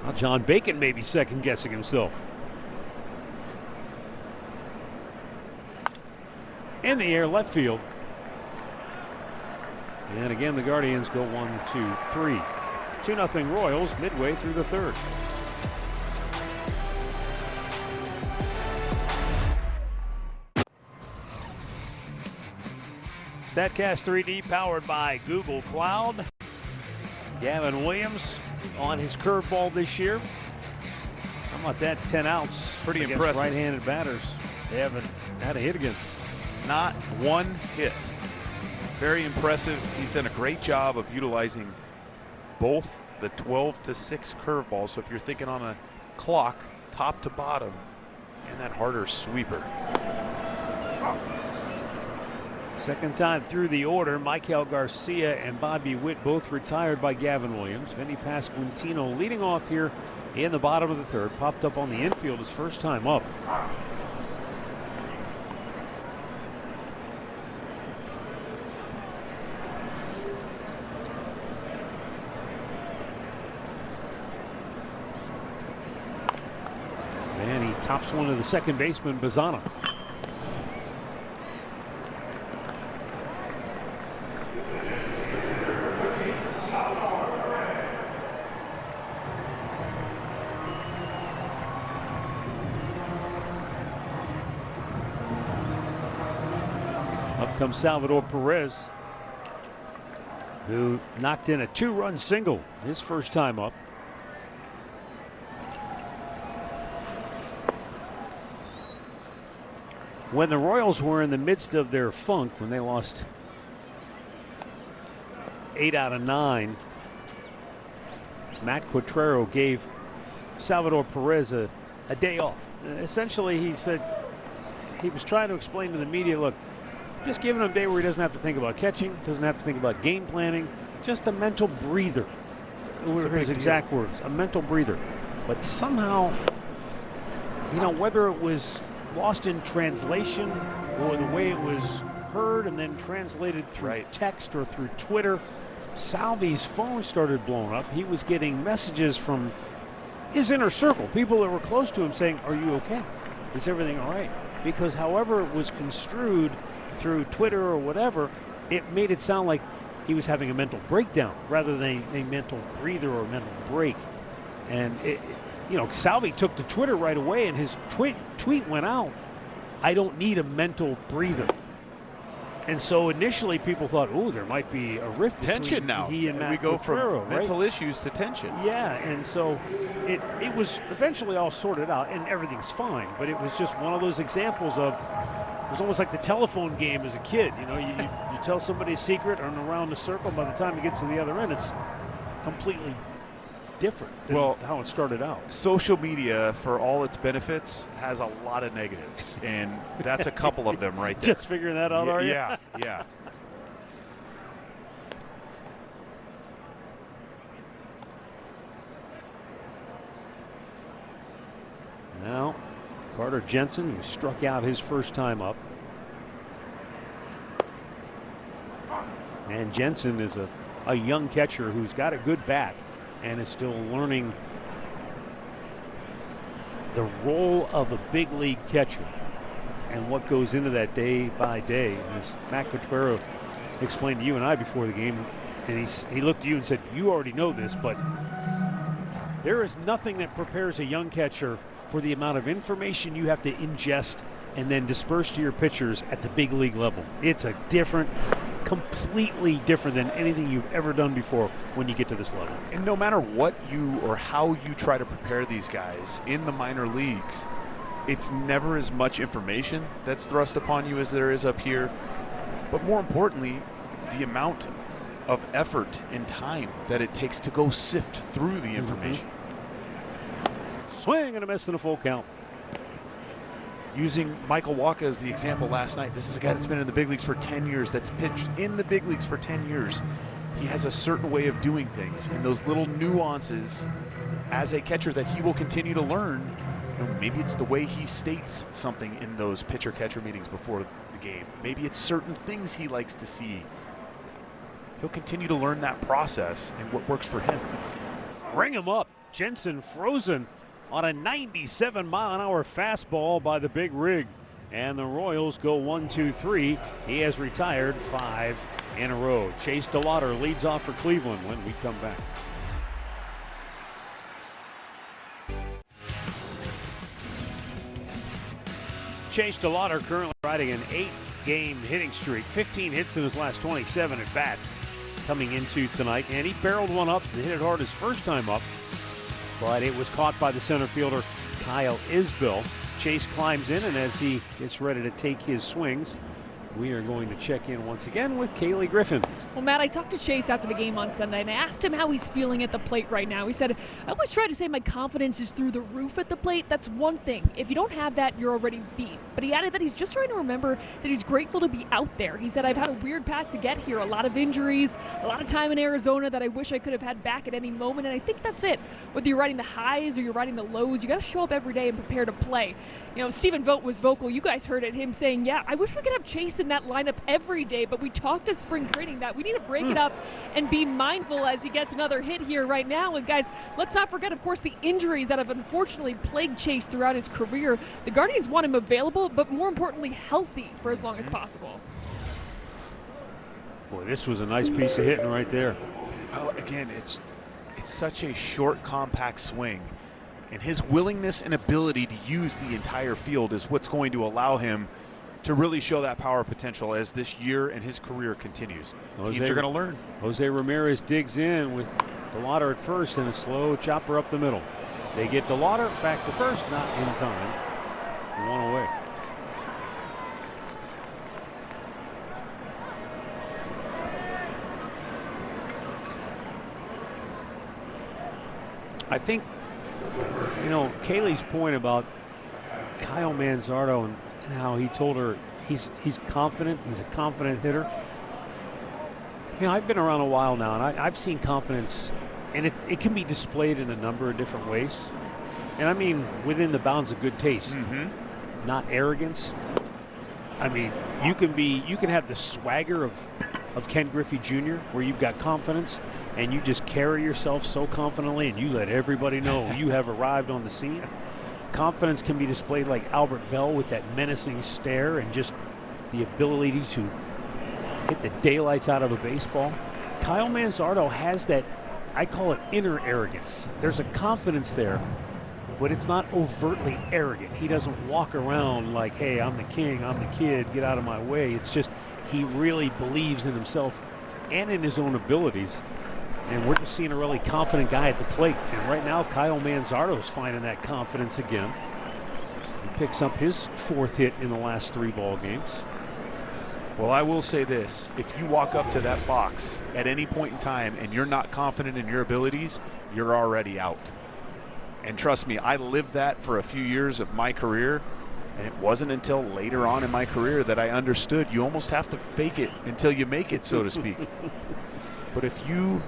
Now John Bacon may be second guessing himself. In the air, left field. And again, the Guardians go 1, 2, 3. 2-0 Royals midway through the third. StatCast 3D powered by Google Cloud. Gavin Williams on his curveball this year. How about that? 10 outs.
Pretty
against
impressive.
Right-handed batters. They haven't had a hit against him.
Not one hit. Very impressive. He's done a great job of utilizing both the 12-6 curveball. So if you're thinking on a clock, top to bottom, and that harder sweeper.
Second time through the order, Michael Garcia and Bobby Witt both retired by Gavin Williams. Vinny Pasquantino leading off here in the bottom of the third. Popped up on the infield his first time up. And he tops one to the second baseman, Bazana. Up comes Salvador Perez, who knocked in a 2-run single his first time up. When the Royals were in the midst of their funk, when they lost 8 out of 9, Matt Quatrero gave Salvador Perez a day off. Essentially, he said he was trying to explain to the media, look, just giving him a day where he doesn't have to think about catching, doesn't have to think about game planning, just a mental breather. Were his exact words, a mental breather. But somehow, you know, whether it was lost in translation or the way it was heard and then translated through text or through Twitter, Salvi's phone started blowing up. He was getting messages from his inner circle, people that were close to him saying, are you okay? Is everything all right? Because however it was construed through Twitter or whatever, it made it sound like he was having a mental breakdown rather than a mental breather or a mental break. And, you know, Salvi took to Twitter right away, and his tweet went out I don't need a mental breather. And so initially people thought, oh, there might be a rift
Tension
between
now.
he and Matt
we go
Quatraro,
from
right?
mental issues to tension.
Yeah, and so it was eventually all sorted out, and everything's fine. But it was just one of those examples of, it was almost like the telephone game as a kid. You know, you tell somebody a secret and around the circle, by the time you get to the other end, it's completely different than how it started out.
Social media, for all its benefits, has a lot of negatives, and that's a couple of them right there.
Just figuring that out, are you?
Yeah, yeah.
Now, Carter Jensen, who struck out his first time up. And Jensen is a young catcher who's got a good bat and is still learning the role of a big league catcher and what goes into that day by day. As Matt Quatraro explained to you and I before the game, and he looked at you and said, you already know this, but there is nothing that prepares a young catcher for the amount of information you have to ingest and then disperse to your pitchers at the big league level. It's a different, completely different than anything you've ever done before when you get to this level.
And no matter what you or how you try to prepare these guys in the minor leagues, it's never as much information that's thrust upon you as there is up here. But more importantly, the amount of effort and time that it takes to go sift through the information.
Swing and a miss and a full count.
Using Michael Wacha as the example last night, this is a guy that's been in the big leagues for 10 years, that's pitched in the big leagues for 10 years. He has a certain way of doing things, and those little nuances as a catcher that he will continue to learn. You know, maybe it's the way he states something in those pitcher-catcher meetings before the game. Maybe it's certain things he likes to see. He'll continue to learn that process and what works for him.
Ring him up. Jensen frozen on a 97-mile-an-hour fastball by the big rig. And the Royals go 1-2-3. He has retired 5 in a row. Chase DeLauder leads off for Cleveland when we come back. Chase DeLauder currently riding an 8-game hitting streak, 15 hits in his last 27 at bats coming into tonight, and he barreled one up and hit it hard his first time up, but it was caught by the center fielder Kyle Isbell. Chase climbs in, and as he gets ready to take his swings, we are going to check in once again with Kaylee Griffin.
Well, Matt, I talked to Chase after the game on Sunday, and I asked him how he's feeling at the plate right now. He said, I always try to say my confidence is through the roof at the plate. That's one thing. If you don't have that, you're already beat. But he added that he's just trying to remember that he's grateful to be out there. He said, I've had a weird path to get here, a lot of injuries, a lot of time in Arizona that I wish I could have had back at any moment, and I think that's it. Whether you're riding the highs or you're riding the lows, you got to show up every day and prepare to play. You know, Stephen Vogt was vocal. You guys heard it, him saying, yeah, I wish we could have Chase in that lineup every day, but we talked at spring training that we need to break it up and be mindful as he gets another hit here right now. And guys, let's not forget, of course, the injuries that have unfortunately plagued Chase throughout his career. The Guardians want him available, but more importantly, healthy for as long as possible.
Boy, this was a nice piece of hitting right there.
Well, again, it's such a short, compact swing, and his willingness and ability to use the entire field is what's going to allow him to really show that power potential as this year and his career continues. Teams are going to learn.
Jose Ramirez digs in with DeLauder at first and a slow chopper up the middle. They get DeLauder back to first, not in time. One away. I think, you know, Kaylee's point about Kyle Manzardo and how he told her he's confident, he's a confident hitter. You know, I've been around a while now, and I've seen confidence, and it can be displayed in a number of different ways. And I mean within the bounds of good taste, not arrogance. I mean, you can have the swagger of Ken Griffey Jr., where you've got confidence and you just carry yourself so confidently and you let everybody know you have arrived on the scene. Confidence can be displayed like Albert Bell with that menacing stare and just the ability to hit the daylights out of a baseball. Kyle Manzardo has that, I call it inner arrogance. There's a confidence there but it's not overtly arrogant. He doesn't walk around like, hey, I'm the king, I'm the kid, get out of my way. It's just he really believes in himself and in his own abilities. And we're just seeing a really confident guy at the plate. And right now, Kyle Manzardo's finding that confidence again. He picks up his 4th hit in the last 3 ball games.
Well, I will say this. If you walk up to that box at any point in time and you're not confident in your abilities, you're already out. And trust me, I lived that for a few years of my career, and it wasn't until later on in my career that I understood you almost have to fake it until you make it, so to speak. But if you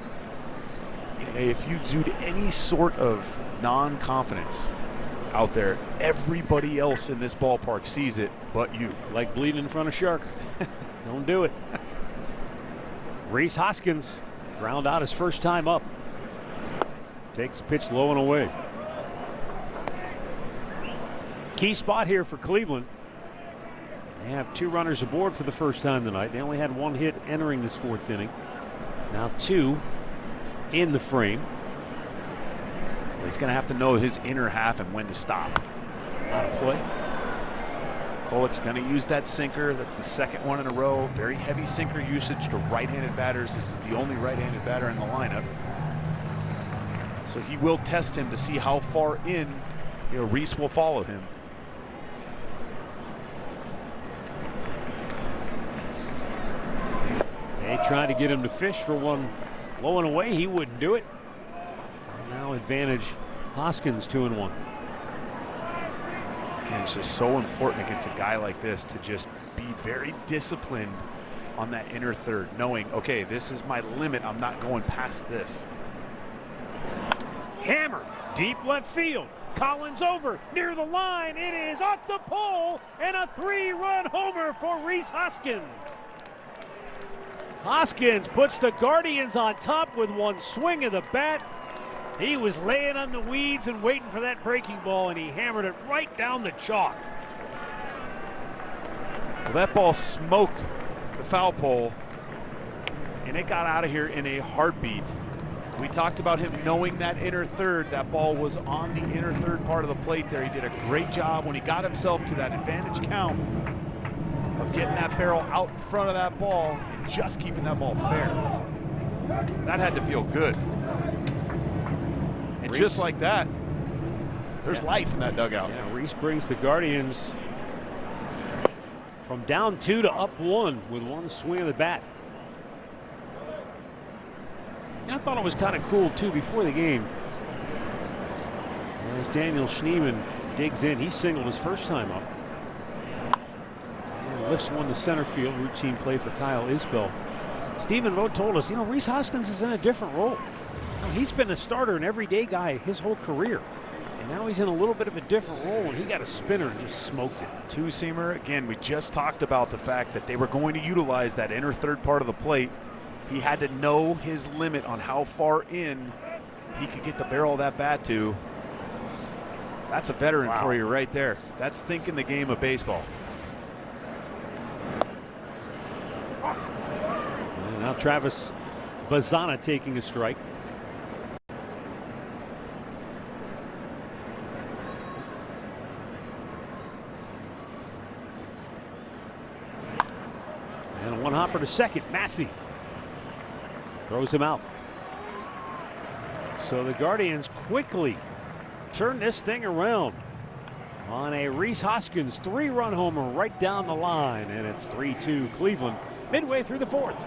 exude any sort of non-confidence out there, everybody else in this ballpark sees it but you.
Like bleeding in front of shark. Don't do it. Rhys Hoskins ground out his first time up. Takes a pitch low and away. Key spot here for Cleveland. They have 2 runners aboard for the first time tonight. They only had 1 hit entering this 4th inning. Now 2 in the frame.
He's going to have to know his inner half and when to stop.
Out of play.
Kolek's going to use that sinker. That's the 2nd one in a row. Very heavy sinker usage to right-handed batters. This is the only right-handed batter in the lineup. So he will test him to see how far in, Rhys will follow him.
They tried to get him to fish for one low and away. He wouldn't do it. Now advantage Hoskins 2-1.
Again, it's just so important against a guy like this to just be very disciplined on that inner third, knowing, okay, this is my limit. I'm not going past this.
Hammer deep left field. Collins over near the line. It is off the pole and a 3-run homer for Rhys Hoskins. Hoskins puts the Guardians on top with one swing of the bat. He was laying on the weeds and waiting for that breaking ball, and he hammered it right down the chalk.
Well, that ball smoked the foul pole, and it got out of here in a heartbeat. We talked about him knowing that inner third. That ball was on the inner third part of the plate there. He did a great job when he got himself to that advantage count of getting that barrel out in front of that ball and just keeping that ball fair. That had to feel good. And just like that, there's life in that dugout.
Yeah, Rhys brings the Guardians from down 2 to up 1 with one swing of the bat. And I thought it was kind of cool too before the game. As Daniel Schneemann digs in, he singled his first time up. And lifts one to center field, routine play for Kyle Isbell. Stephen Vogt told us, Rhys Hoskins is in a different role. He's been a starter and everyday guy his whole career. And now he's in a little bit of a different role, and he got a spinner and just smoked it.
2-seamer. Again, we just talked about the fact that they were going to utilize that inner third part of the plate. He had to know his limit on how far in he could get the barrel of that bat to. That's a veteran for you right there. That's thinking the game of baseball.
And now Travis Bazzana taking a strike. And a one hopper to second. Massey throws him out. So the Guardians quickly turn this thing around on a Rhys Hoskins 3-run homer right down the line, and it's 3-2 Cleveland midway through the 4th.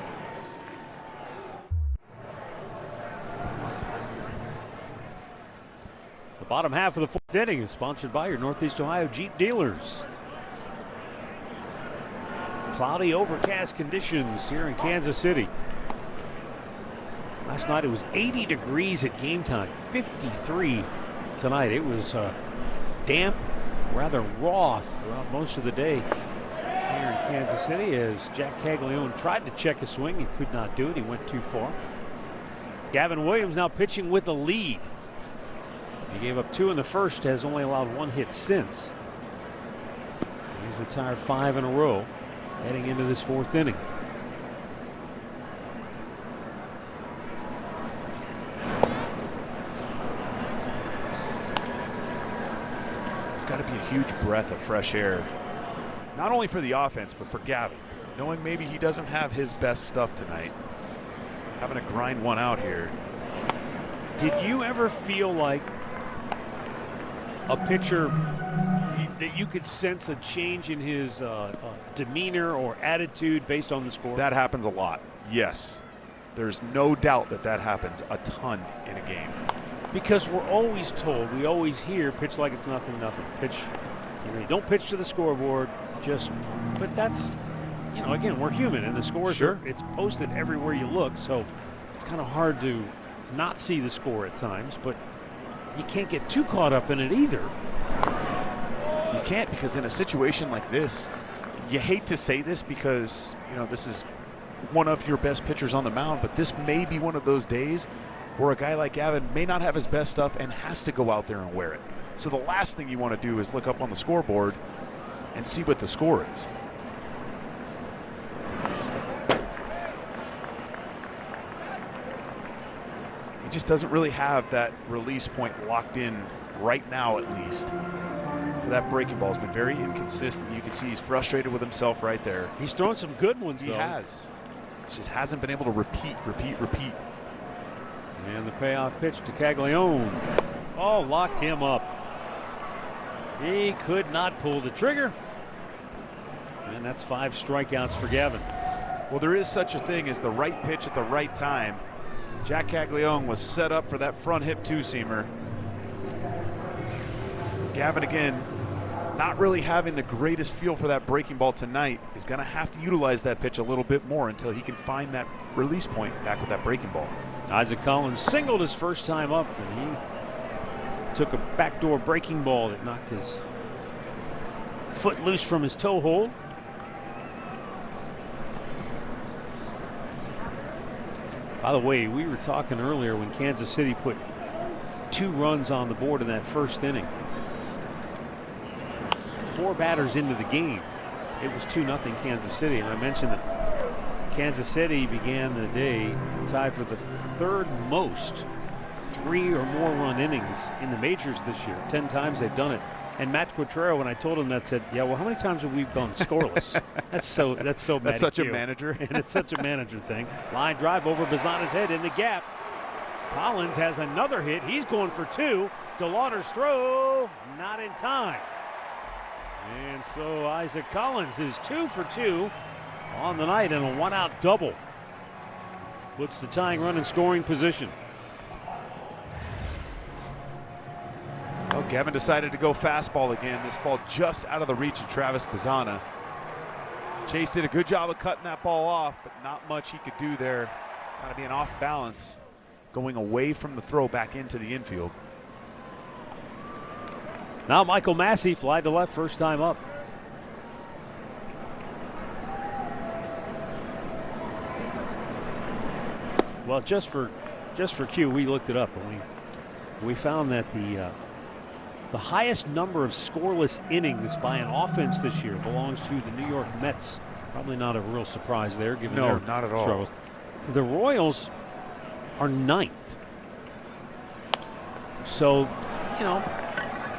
The bottom half of the 4th inning is sponsored by your Northeast Ohio Jeep dealers. Cloudy, overcast conditions here in Kansas City. Last night it was 80 degrees at game time, 53 tonight. It was damp, rather raw throughout most of the day here in Kansas City as Jack Caglione tried to check a swing. He could not do it. He went too far. Gavin Williams now pitching with a lead. He gave up 2 in the first, has only allowed 1 hit since. He's retired 5 in a row heading into this 4th inning.
got to be a huge breath of fresh air, not only for the offense, but for Gavin, knowing maybe he doesn't have his best stuff tonight, having to grind one out here.
Did you ever feel like a pitcher that you could sense a change in his demeanor or attitude based on the score?
That happens a lot, yes. There's no doubt that that happens a ton in a game.
Because we're always told, we always hear, pitch like it's nothing. Pitch, you don't pitch to the scoreboard, but that's, again, we're human, and the scores
Sure.
it's posted everywhere you look, so it's kind of hard to not see the score at times, but you can't get too caught up in it either.
You can't, because in a situation like this, you hate to say this because, this is one of your best pitchers on the mound, but this may be one of those days where a guy like Gavin may not have his best stuff and has to go out there and wear it. So the last thing you want to do is look up on the scoreboard and see what the score is. He just doesn't really have that release point locked in right now, at least. For that breaking ball has been very inconsistent. You can see he's frustrated with himself right there.
He's thrown some good ones,
He
though.
has. Just hasn't been able to repeat.
And the payoff pitch to Caglione. Oh, locked him up. He could not pull the trigger. And that's 5 strikeouts for Gavin.
Well, there is such a thing as the right pitch at the right time. Jack Caglione was set up for that front hip two-seamer. Gavin, again, not really having the greatest feel for that breaking ball tonight, is going to have to utilize that pitch a little bit more until he can find that release point back with that breaking ball.
Isaac Collins singled his first time up, and he took a backdoor breaking ball that knocked his foot loose from his toe hold. By the way, we were talking earlier when Kansas City put 2 runs on the board in that first inning. 4 batters into the game, it was 2-0 Kansas City, and I mentioned that Kansas City began the day tied for the 3rd most 3 or more run innings in the majors this year. 10 times they've done it. And Matt Quatrero, when I told him that, said, "Yeah, well, how many times have we gone scoreless?" That's so
That's
Matty
such a
Q.
manager.
And it's such a manager thing. Line drive over Bazana's head in the gap. Collins has another hit. He's going for 2. DeLauder's throw, not in time. And so Isaac Collins is 2 for 2 on the night and a 1-out double. Puts the tying run in scoring position.
Well, Gavin decided to go fastball again. This ball just out of the reach of Travis Bazana. Chase did a good job of cutting that ball off, but not much he could do there. Got to be an off balance going away from the throw back into the infield.
Now Michael Massey fly to left first time up. Well, just for Q, we looked it up and we found that the highest number of scoreless innings by an offense this year belongs to the New York Mets. Probably not a real surprise there, given their
not at all.
struggles. The Royals are 9th. So,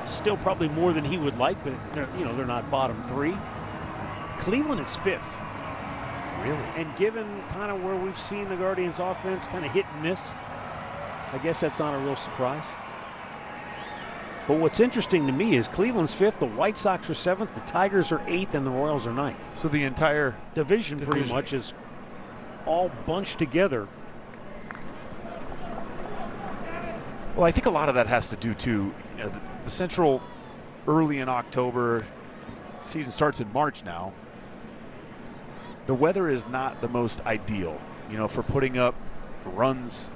still probably more than he would like, but they're not bottom 3. Cleveland is 5th.
Really?
And given kind of where we've seen the Guardians offense kind of hit and miss, I guess that's not a real surprise. But what's interesting to me is Cleveland's 5th, the White Sox are 7th, the Tigers are 8th, and the Royals are 9th.
So the entire
Division pretty much is all bunched together.
Well, I think a lot of that has to do too. The Central early in October, season starts in March now. The weather is not the most ideal, for putting up runs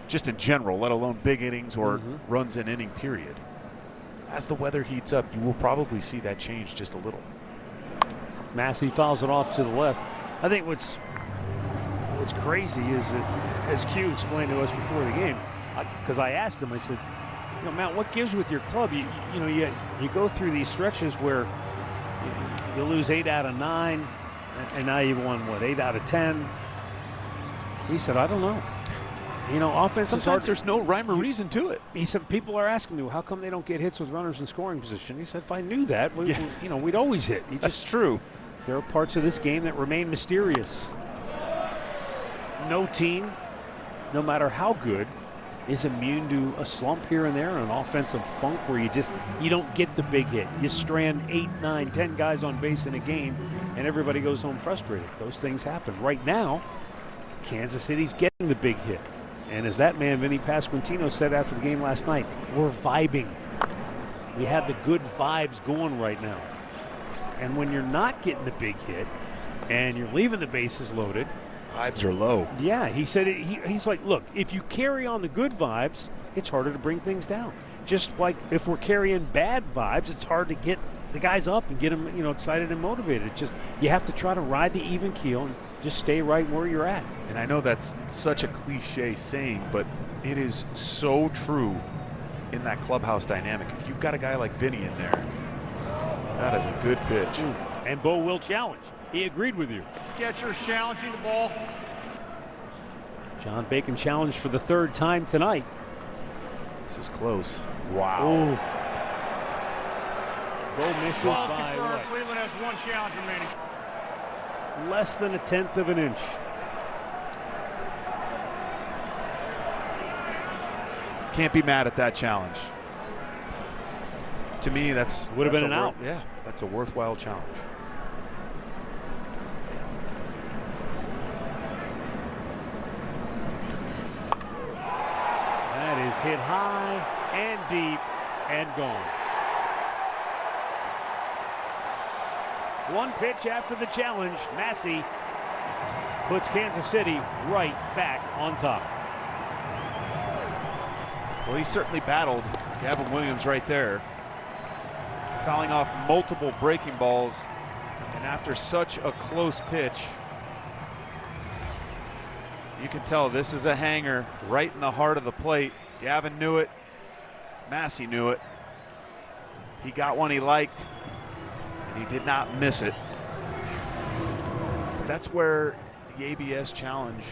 just in general, let alone big innings or runs in inning period. As the weather heats up, you will probably see that change just a little.
Massey fouls it off to the left. I think what's crazy is that, as Q explained to us before the game, because I asked him, I said, Matt, what gives with your club? You go through these stretches where you lose 8 out of 9, and now you've won, 8 out of 10? He said, I don't know. You know, offense.
Sometimes there's no rhyme or reason to it.
He said, people are asking me, well, how come they don't get hits with runners in scoring position? He said, if I knew that, we'd always hit.
That's true.
There are parts of this game that remain mysterious. No team, no matter how good, is immune to a slump here and there, an offensive funk where you don't get the big hit. You strand 8, 9, 10 guys on base in a game, and everybody goes home frustrated. Those things happen. Right now, Kansas City's getting the big hit. And as that man, Vinny Pasquantino, said after the game last night, we're vibing. We have the good vibes going right now. And when you're not getting the big hit and you're leaving the bases loaded,
vibes are low.
Yeah, he said he's like, look, if you carry on the good vibes, it's harder to bring things down. Just like if we're carrying bad vibes, it's hard to get the guys up and get them, excited and motivated. Just you have to try to ride the even keel and just stay right where you're at.
And I know that's such a cliche saying, but it is so true in that clubhouse dynamic. If you've got a guy like Vinny in there, that is a good pitch.
And Bo will challenge. He agreed with you.
Catcher challenging the ball.
John Bacon challenged for the 3rd time tonight.
This is close. Wow.
Ooh. Bo misses
Ball
by
confirmed.
what?
Cleveland has 1 challenge remaining.
Less than 1/10 of an inch.
Can't be mad at that challenge. To me, would
have been an out.
Yeah, that's a worthwhile challenge.
That is hit high and deep and gone. One pitch after the challenge, Massey puts Kansas City right back on top.
Well, he certainly battled Gavin Williams right there, fouling off multiple breaking balls, and after such a close pitch, you can tell this is a hanger right in the heart of the plate. Gavin knew it. Massey knew it. He got one he liked, and he did not miss it. But that's where the ABS challenge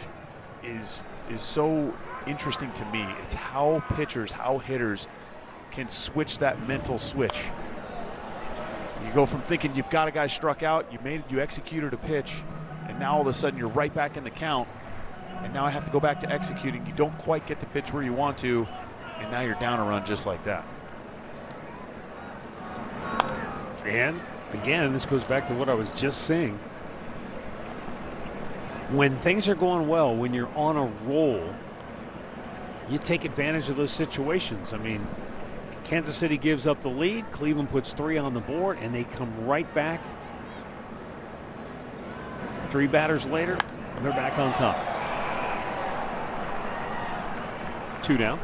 is so interesting to me. It's how pitchers, how hitters can switch that mental switch. You go from thinking you've got a guy struck out, you executed a pitch, and now all of a sudden you're right back in the count, and now I have to go back to executing. You don't quite get the pitch where you want to, and now you're down a run just like that.
And again, this goes back to what I was just saying. When things are going well, when you're on a roll, you take advantage of those situations. I mean, Kansas City gives up the lead, Cleveland puts 3 on the board, and they come right back. 3 batters later, they're back on top. 2 down.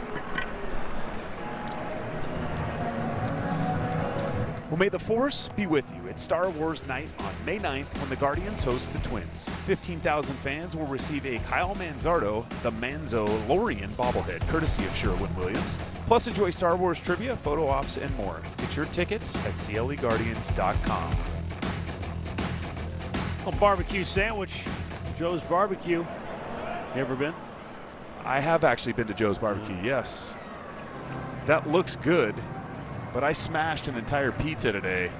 Well, may the Force be with you. It's Star Wars night on May 9th when the Guardians host the Twins. 15,000 fans will receive a Kyle Manzardo, the Manzo-Lorian bobblehead, courtesy of Sherwin-Williams. Plus, enjoy Star Wars trivia, photo ops, and more. Get your tickets at cleguardians.com.
A barbecue sandwich, Joe's Barbecue. You ever been?
I have actually been to Joe's Barbecue, yes. That looks good, but I smashed an entire pizza today,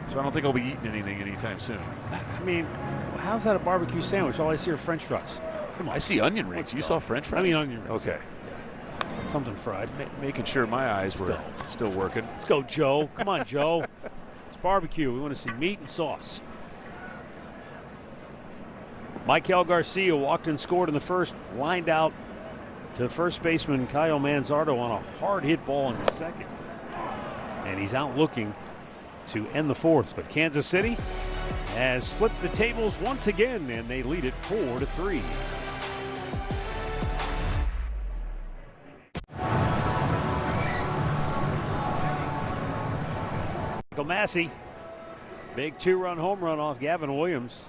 so I don't think I'll be eating anything anytime soon.
I mean, how's that a barbecue sandwich? All I see are French fries. Come on.
I see onion rings. You saw French fries?
I mean onion rings.
Okay.
Yeah. Something fried.
Making sure my eyes were still working.
Let's go, Joe. Come on, Joe. It's barbecue. We want to see meat and sauce. Michael Garcia walked and scored in the first, lined out to first baseman Kyle Manzardo on a hard hit ball in the second. And he's out looking to end the 4th. But Kansas City has flipped the tables once again, and they lead it 4-3. Michael Massey, big 2-run home run off Gavin Williams.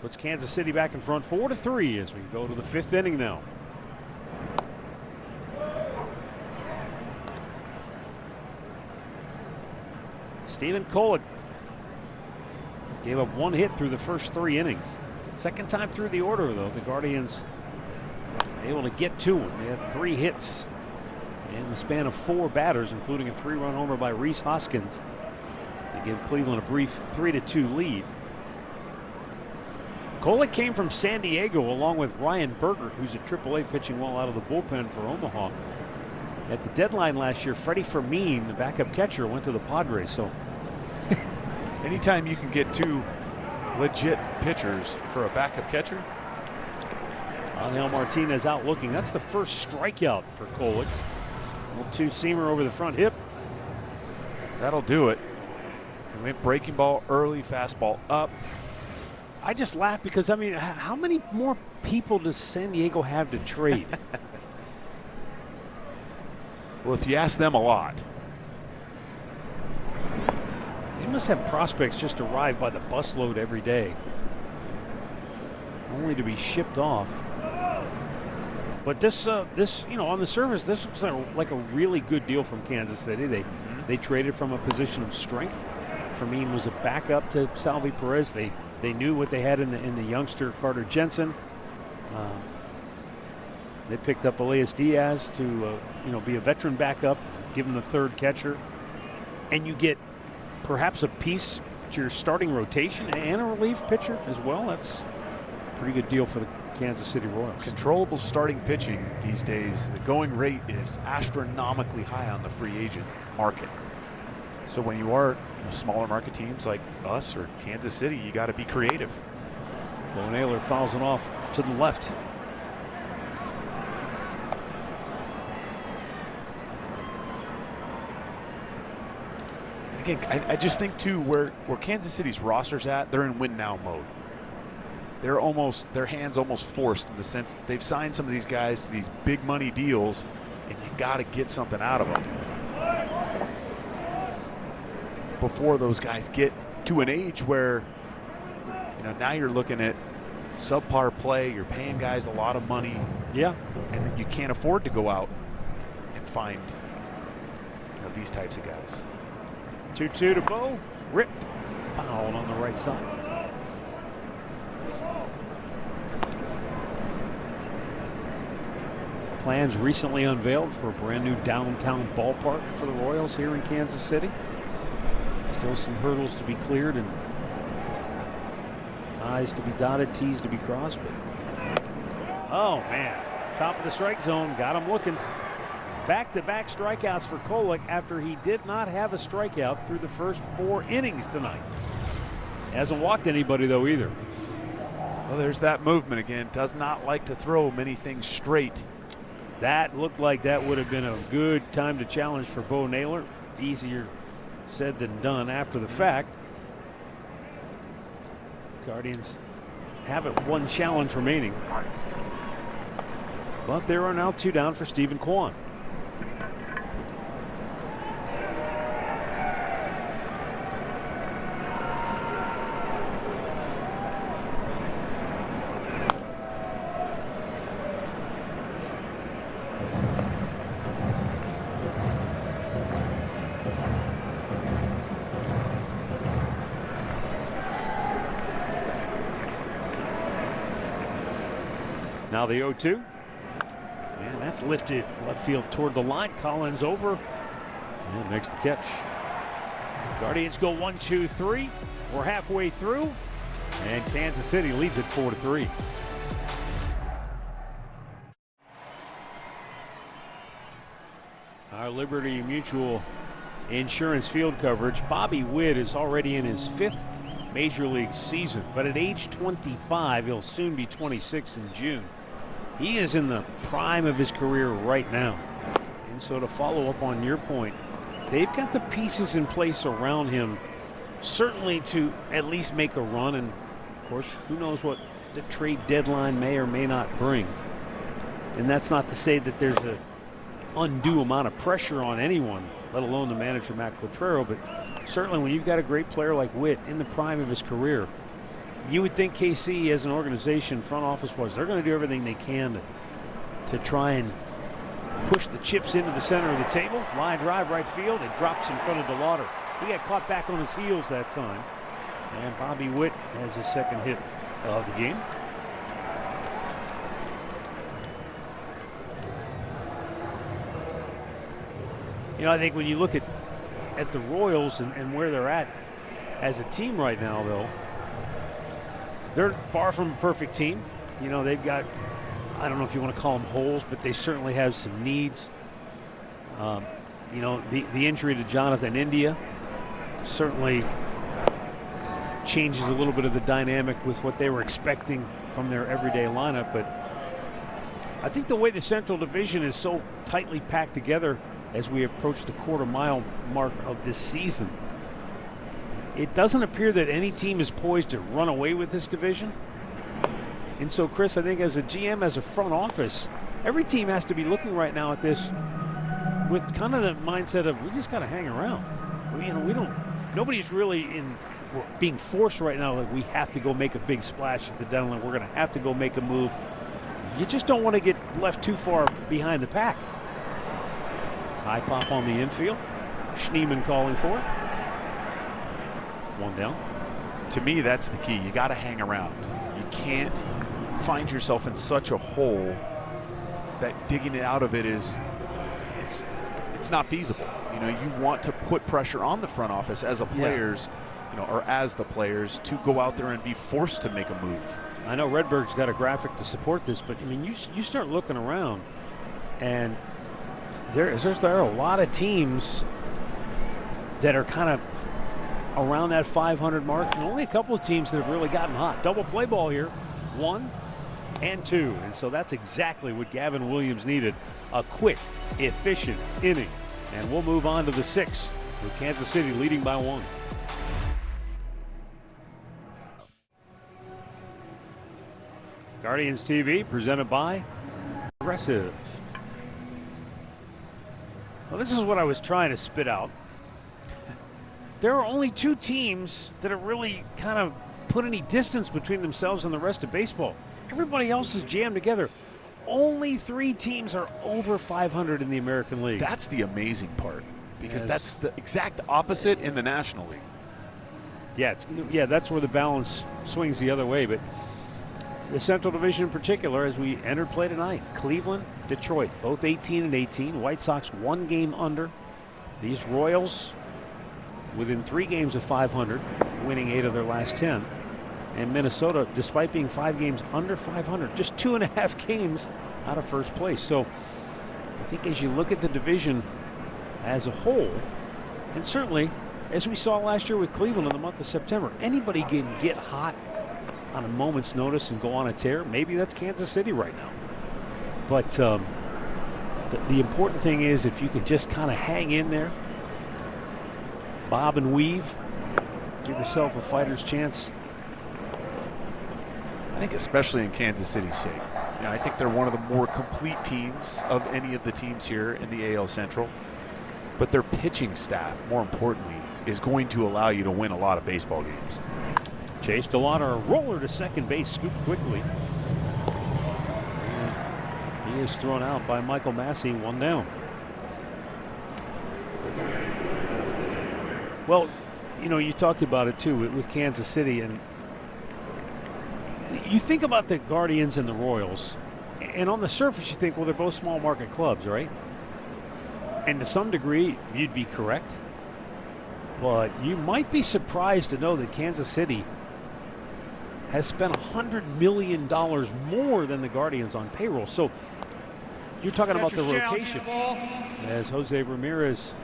Puts Kansas City back in front 4-3 as we go to the 5th inning now. Stephen Kolek gave up 1 hit through the first 3 innings. Second time through the order, though, the Guardians able to get to him. They had 3 hits in the span of 4 batters, including a 3-run homer by Rhys Hoskins to give Cleveland a brief 3-2 lead. Kolek came from San Diego along with Ryan Berger, who's at AAA pitching well out of the bullpen for Omaha. At the deadline last year, Freddie Fermin, the backup catcher, went to the Padres. So
anytime you can get 2 legit pitchers for a backup catcher.
Angel Martinez out looking. That's the first strikeout for Kolek. Little 2-seamer over the front hip.
That'll do it. He went breaking ball early, fastball up.
I just laugh because, I mean, how many more people does San Diego have to trade?
Well, if you ask them, a lot.
They must have prospects just arrive by the busload every day, only to be shipped off. But this, you know, on the surface, this looks like a really good deal from Kansas City. They traded from a position of strength. Fermin was a backup to Salvi Perez. They knew what they had in the youngster Carter Jensen. They picked up Elias Diaz to you know, be a veteran backup, give him the 3rd catcher, and you get perhaps a piece to your starting rotation and a relief pitcher as well. That's a pretty good deal for the Kansas City Royals.
Controllable starting pitching these days. The going rate is astronomically high on the free agent market. So when you are smaller market teams like us or Kansas City, you got to be creative.
Bo Naylor fouls it off to the left.
Again, I just think too, where Kansas City's roster's at, they're in win now mode. Their hands almost forced in the sense that they've signed some of these guys to these big money deals, and you got to get something out of them before those guys get to an age where, you know, now you're looking at subpar play. You're paying guys a lot of money.
Yeah.
And you can't afford to go out and find, you know, these types of guys.
2-2 to Bo. Rip. Fouled on the right side. Plans recently unveiled for a brand new downtown ballpark for the Royals here in Kansas City. Still some hurdles to be cleared and I's to be dotted, T's to be crossed. But oh man, top of the strike zone, got him looking. Back-to-back strikeouts for Kolek after he did not have a strikeout through the first 4 innings tonight. Hasn't walked anybody though either.
Well, there's that movement again. Does not like to throw many things straight.
That looked like that would have been a good time to challenge for Bo Naylor. Easier said than done after the fact. Guardians have it 1 challenge remaining. But there are now 2 down for Stephen Kwan. Now the 0-2. And that's lifted left field toward the line. Collins over and makes the catch. Guardians go 1-2-3. We're halfway through, and Kansas City leads it 4-3. Our Liberty Mutual Insurance field coverage. Bobby Witt is already in his 5th Major League season, but at age 25, he'll soon be 26 in June. He is in the prime of his career right now. And so to follow up on your point, they've got the pieces in place around him, certainly to at least make a run. And of course, who knows what the trade deadline may or may not bring. And that's not to say that there's an undue amount of pressure on anyone, let alone the manager, Matt Quatrero. But certainly when you've got a great player like Witt in the prime of his career, you would think KC as an organization, front office was, they're going to do everything they can to try and push the chips into the center of the table. Line drive right field. It drops in front of DeLauder. He got caught back on his heels that time. And Bobby Witt has his 2nd hit of the game. You know, I think when you look at the Royals and where they're at as a team right now, though, they're far from a perfect team. You know, they've got, I don't know if you want to call them holes, but they certainly have some needs. You know, the injury to Jonathan India certainly changes a little bit of the dynamic with what they were expecting from their everyday lineup. But I think the way the Central Division is so tightly packed together as we approach the quarter-mile mark of this season, it doesn't appear that any team is poised to run away with this division. And so, Chris, I think as a GM, as a front office, every team has to be looking right now at this with kind of the mindset of, we just got to hang around. Nobody's really being forced right now, like we have to go make a big splash at the deadline. We're going to have to go make a move. You just don't want to get left too far behind the pack. High pop on the infield. Schneemann calling for it. One down.
To me, that's the key. You got to hang around. You can't find yourself in such a hole that digging it out of it is, it's not feasible. You know, you want to put pressure on the front office as a players, you know, or as the players to go out there and be forced to make a move.
I know Redberg's got a graphic to support this, but I mean, you start looking around, and there are a lot of teams that are kind of around that 500 mark, and only a couple of teams that have really gotten hot. Double play ball here, 1 and 2, and so that's exactly what Gavin Williams needed, a quick, efficient inning. And we'll move on to the 6th with Kansas City leading by 1. Guardians TV presented by Progressive. Well, this is what I was trying to spit out. There are only 2 teams that have really kind of put any distance between themselves and the rest of baseball. Everybody else is jammed together. Only 3 teams are over 500 in the American League.
That's the amazing part, because that's the exact opposite in the National League.
Yeah, that's where the balance swings the other way. But the Central Division in particular, as we entered play tonight, Cleveland, Detroit, both 18 and 18. White Sox 1 game under. These Royals within 3 games of 500, winning 8 of their last 10. And Minnesota, despite being 5 games under 500, just 2.5 games out of first place. So I think as you look at the division as a whole, and certainly as we saw last year with Cleveland in the month of September, anybody can get hot on a moment's notice and go on a tear. Maybe that's Kansas City right now. But the important thing is if you could just kind of hang in there, bob and weave, give yourself a fighter's chance.
I think especially in Kansas City's sake. You know, I think they're one of the more complete teams of any of the teams here in the AL Central. But their pitching staff, more importantly, is going to allow you to win a lot of baseball games.
Chase Delauder, a roller to second base, scooped quickly. And he is thrown out by Michael Massey, 1 down. Well, you know, you talked about it too with Kansas City, and you think about the Guardians and the Royals, and on the surface you think, well, they're both small market clubs, right? And to some degree, you'd be correct. But you might be surprised to know that Kansas City has spent $100 million more than the Guardians on payroll. So you're talking about the rotation. As Jose Ramirez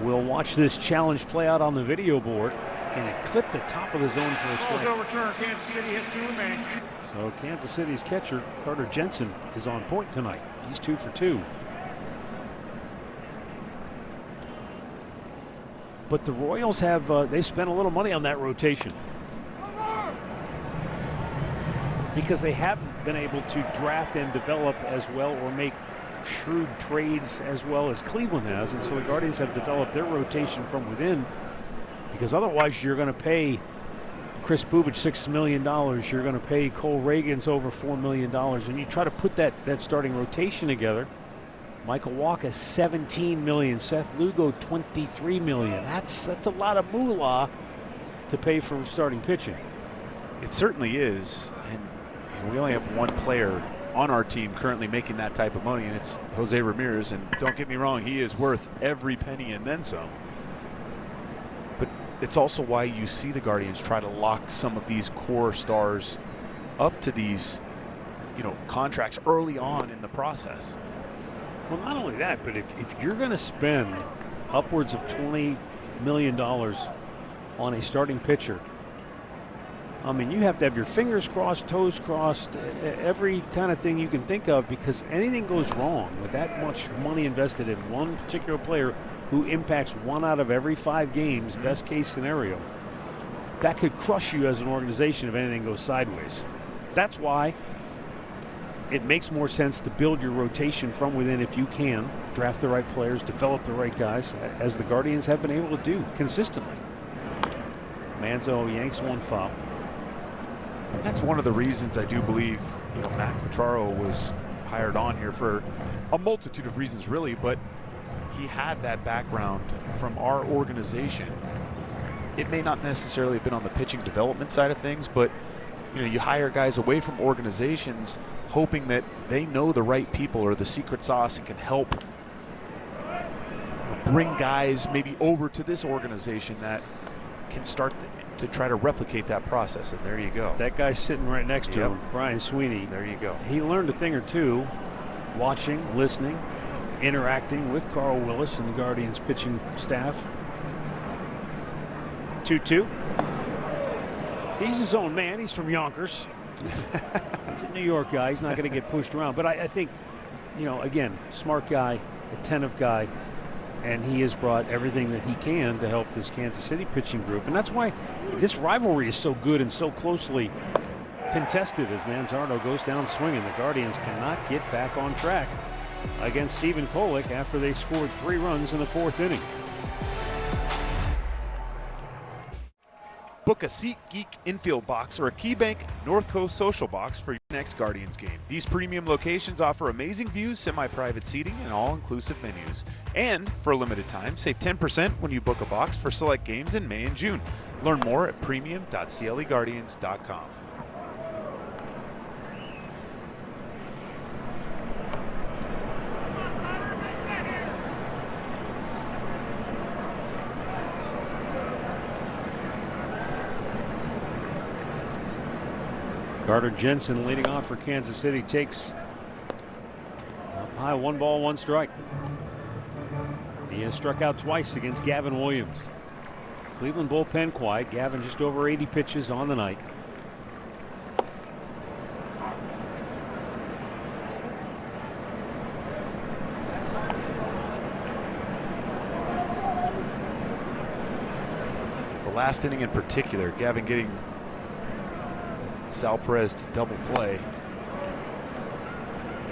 will watch this challenge play out on the video board, and it clipped the top of the zone for a strike.
Overturned. Kansas City has 2 remaining.
So Kansas City's catcher, Carter Jensen, is on point tonight. He's 2 for 2. But the Royals have, they spent a little money on that rotation, because they haven't been able to draft and develop as well or make shrewd trades as well as Cleveland has. And so the Guardians have developed their rotation from within, because otherwise you're going to pay Chris Bubich $6 million. You're going to pay Cole Reagans over $4 million. And you try to put that starting rotation together. Michael Walker, $17 million. Seth Lugo, $23 million. That's a lot of moolah to pay for starting pitching.
It certainly is. And we only have one player on our team currently making that type of money, and it's Jose Ramirez. And don't get me wrong, he is worth every penny and then some. But it's also why you see the Guardians try to lock some of these core stars up to these, contracts early on in the process.
Well, not only that, but if you're going to spend upwards of $20 million on a starting pitcher, I mean, you have to have your fingers crossed, toes crossed, every kind of thing you can think of, because anything goes wrong with that much money invested in one particular player who impacts 1 out of every 5 games, best case scenario, that could crush you as an organization if anything goes sideways. That's why it makes more sense to build your rotation from within if you can, draft the right players, develop the right guys, as the Guardians have been able to do consistently. Manzo yanks one foul.
And that's one of the reasons I do believe Matt Quatraro was hired on here, for a multitude of reasons really, but he had that background from our organization. It may not necessarily have been on the pitching development side of things, but you hire guys away from organizations hoping that they know the right people or the secret sauce and can help bring guys maybe over to this organization that can start to try to replicate that process. And there you go.
That guy's sitting right next to him, Brian Sweeney.
There you go.
He learned a thing or two watching, listening, interacting with Carl Willis and the Guardians pitching staff. 2-2. He's his own man. He's from Yonkers. He's a New York guy. He's not going to get pushed around. But I think, again, smart guy, attentive guy, and he has brought everything that he can to help this Kansas City pitching group. And that's why this rivalry is so good and so closely contested as Manzardo goes down swinging. The Guardians cannot get back on track against Stephen Kolek after they scored 3 runs in the 4th inning.
Book a SeatGeek infield box or a KeyBank North Coast social box for your next Guardians game. These premium locations offer amazing views, semi-private seating, and all-inclusive menus. And for a limited time, save 10% when you book a box for select games in May and June. Learn more at premium.cleguardians.com.
Carter Jensen leading off for Kansas City, takes up high, 1 ball, 1 strike. He has struck out twice against Gavin Williams. Cleveland bullpen quiet. Gavin just over 80 pitches on the night.
The last inning in particular, Gavin getting Sal Perez to double play.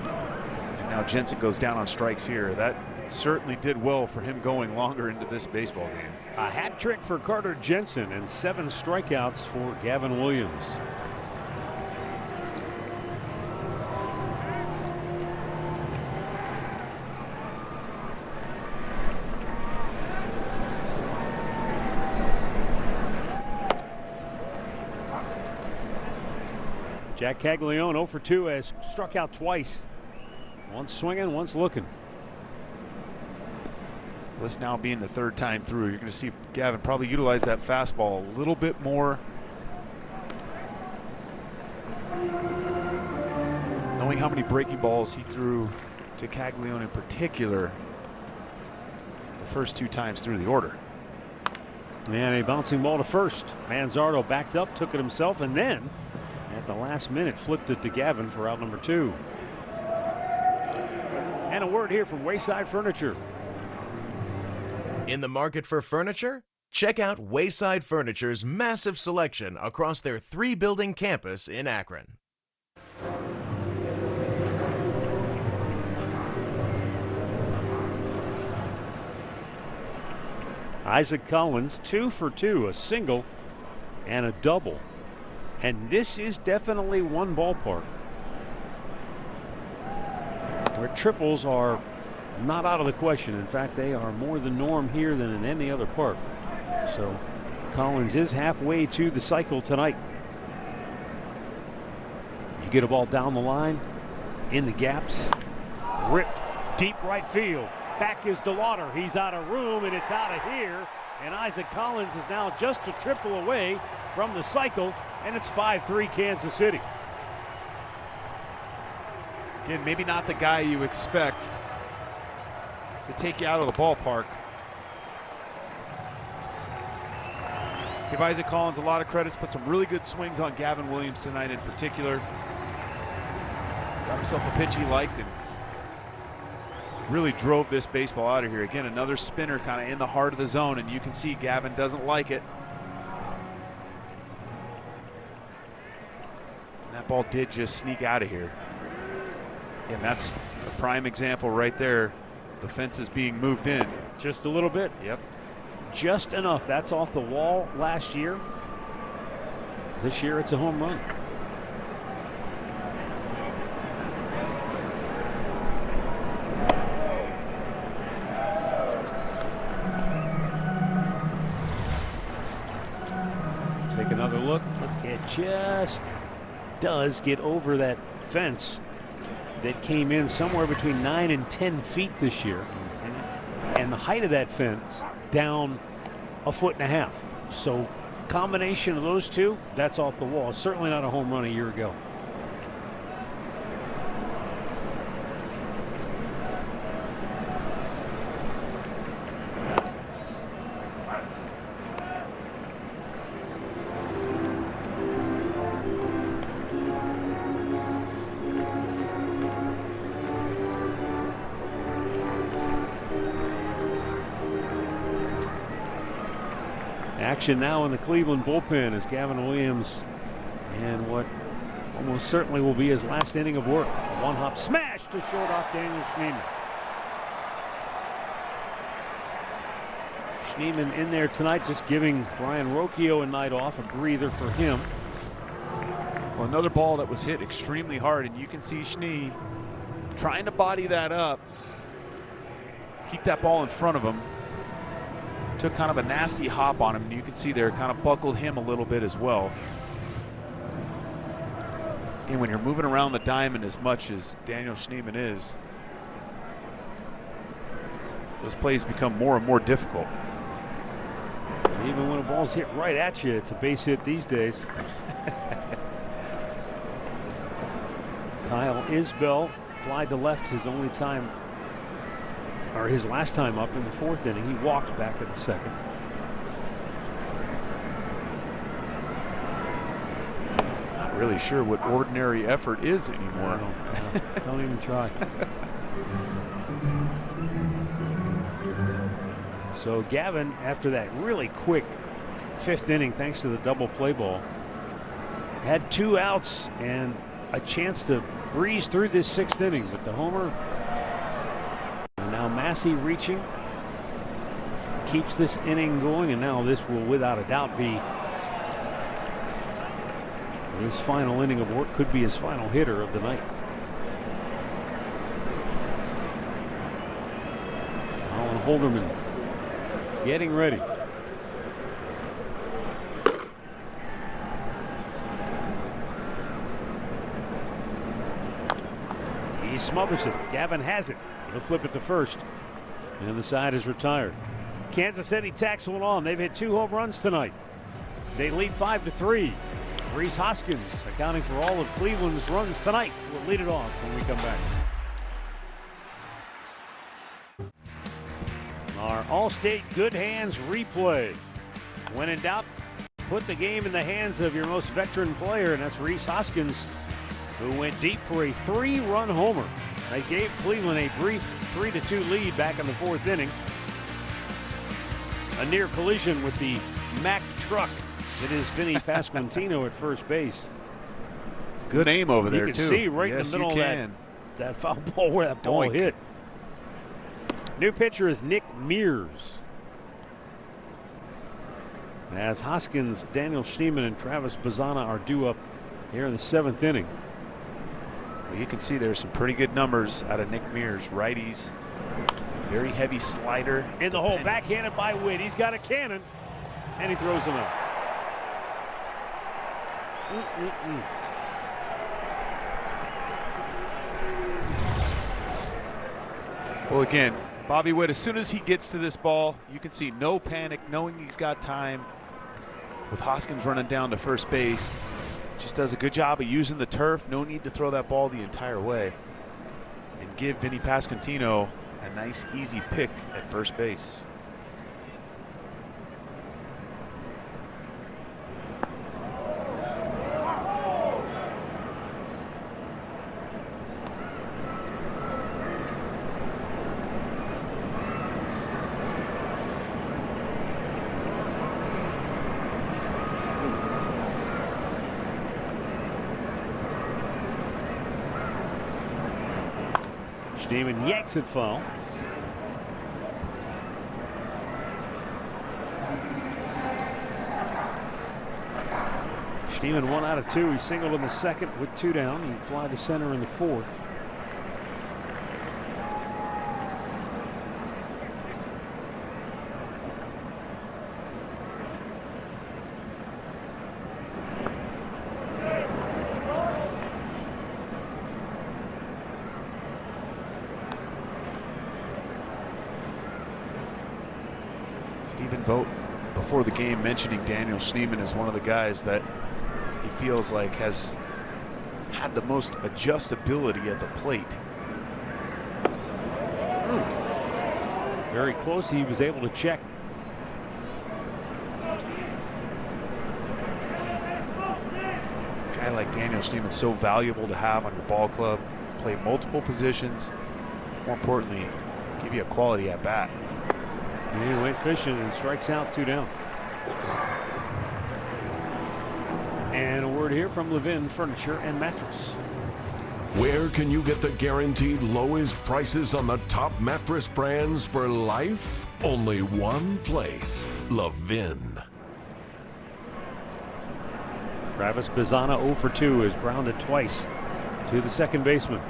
And now Jensen goes down on strikes here. That certainly did well for him going longer into this baseball game.
A hat trick for Carter Jensen and 7 strikeouts for Gavin Williams. Jack Caglione 0 for 2 has struck out twice. Once swinging, once looking.
This now being the 3rd time through, you're going to see Gavin probably utilize that fastball a little bit more. Knowing how many breaking balls he threw to Caglione in particular the first 2 times through the order.
And a bouncing ball to first. Manzardo backed up, took it himself, and then at the last minute flipped it to Gavin for out number 2. And a word here from Wayside Furniture.
In the market for furniture? Check out Wayside Furniture's massive selection across their 3-building campus in Akron.
Isaac Collins 2 for 2, a single and a double. And this is definitely one ballpark where triples are not out of the question. In fact, they are more the norm here than in any other park. So Collins is halfway to the cycle tonight. You get a ball down the line, in the gaps. Ripped deep right field. Back is DeLauder. He's out of room, and it's out of here. And Isaac Collins is now just a triple away from the cycle, and it's 5-3 Kansas City.
Again, maybe not the guy you expect to take you out of the ballpark. Give Isaac Collins a lot of credits, put some really good swings on Gavin Williams tonight in particular. Got himself a pitch he liked and really drove this baseball out of here. Again, another spinner kind of in the heart of the zone, and you can see Gavin doesn't like it. And that ball did just sneak out of here. And that's a prime example right there. The fence is being moved in.
Just a little bit.
Yep.
Just enough. That's off the wall last year. This year it's a home run. Take another look. It just does get over that fence that came in somewhere between 9 and 10 feet this year. And the height of that fence down 1.5 feet. So combination of those two, that's off the wall. Certainly not a home run a year ago. Action now in the Cleveland bullpen as Gavin Williams, and what almost certainly will be his last inning of work. A one-hop smash to short off Daniel Schneemann. Schneemann in there tonight, just giving Brian Rocchio a night off, a breather for him.
Well, another ball that was hit extremely hard, and you can see Schnee trying to body that up, keep that ball in front of him. Took kind of a nasty hop on him, and you can see there it kind of buckled him a little bit as well. And when you're moving around the diamond as much as Daniel Schneemann is, those plays become more and more difficult.
Even when a ball's hit right at you, it's a base hit these days. Kyle Isbell fly to left his only time, or his last time up in the 4th inning. He walked back in the 2nd.
Not really sure what ordinary effort is anymore.
No, don't even try. So Gavin, after that really quick 5th inning, thanks to the double play ball, had 2 outs and a chance to breeze through this 6th inning, but the homer. Now Massey reaching, keeps this inning going, and now this will without a doubt be his final inning of work, could be his final hitter of the night. Alan Holderman getting ready. He smothers it. Gavin has it. He'll flip it to first, and the side is retired. Kansas City tacks one on. They've hit 2 home runs tonight. They lead 5-3. Rhys Hoskins, accounting for all of Cleveland's runs tonight, will lead it off when we come back. Our Allstate Good Hands replay. When in doubt, put the game in the hands of your most veteran player, and that's Rhys Hoskins, who went deep for a 3-run homer. They gave Cleveland a brief 3-2 lead back in the 4th inning. A near collision with the Mack truck. It is Vinny Pasquantino at first base.
It's good aim over there, too.
You can see right in the middle of that foul ball where that ball hit. New pitcher is Nick Mears. As Hoskins, Daniel Schneemann, and Travis Bazzana are due up here in the 7th inning.
Well, you can see there's some pretty good numbers out of Nick Mears. Righties, very heavy slider.
In the hole, backhanded by Witt. He's got a cannon, and he throws him out.
Well, again, Bobby Witt, as soon as he gets to this ball, you can see no panic, knowing he's got time. With Hoskins running down to first base, just does a good job of using the turf. No need to throw that ball the entire way. And give Vinny Pasquantino a nice, easy pick at first base.
Schneemann yanks it foul. Schneemann 1 out of 2. He singled in the second with 2 down. He fly to center in the fourth.
Stephen Vogt, before the game, mentioning Daniel Schneemann as one of the guys that he feels like has had the most adjustability at the plate.
Very close. He was able to check.
A guy like Daniel Schneemann is so valuable to have on your ball club. Play multiple positions. More importantly, give you a quality at bat.
He went fishing and strikes out, 2 down. And a word here from Levin Furniture and Mattress.
Where can you get the guaranteed lowest prices on the top mattress brands for life? Only one place, Levin.
Travis Bazzana 0 for 2 is grounded twice to the second baseman.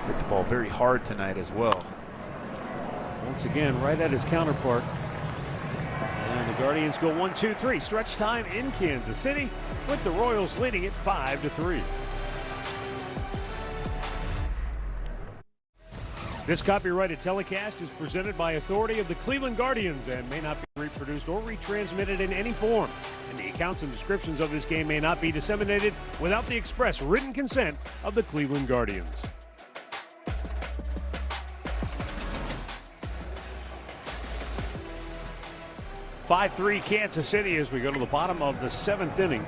Hit the ball very hard tonight as well.
Once again, right at his counterpart. And the Guardians go 1-2-3. Stretch time in Kansas City with the Royals leading it 5-3. This copyrighted telecast is presented by authority of the Cleveland Guardians and may not be reproduced or retransmitted in any form. And the accounts and descriptions of this game may not be disseminated without the express written consent of the Cleveland Guardians. 5-3 Kansas City as we go to the bottom of the 7th inning.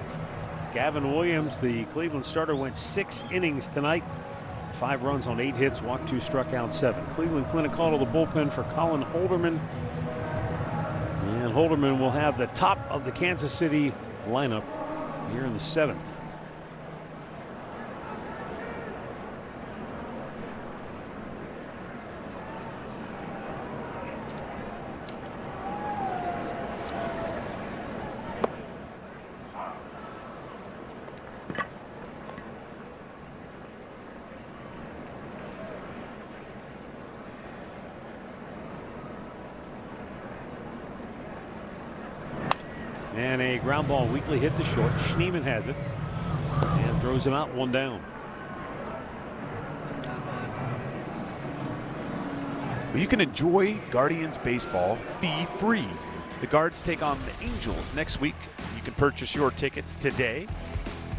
Gavin Williams, the Cleveland starter, went 6 innings tonight. 5 runs on 8 hits, walked 2, struck out 7. Cleveland Clinic called to the bullpen for Colin Holderman. And Holderman will have the top of the Kansas City lineup here in the 7th. And a ground ball weakly hit to short. Schneemann has it and throws him out, 1 down.
Well, you can enjoy Guardians baseball fee-free. The Guards take on the Angels next week. You can purchase your tickets today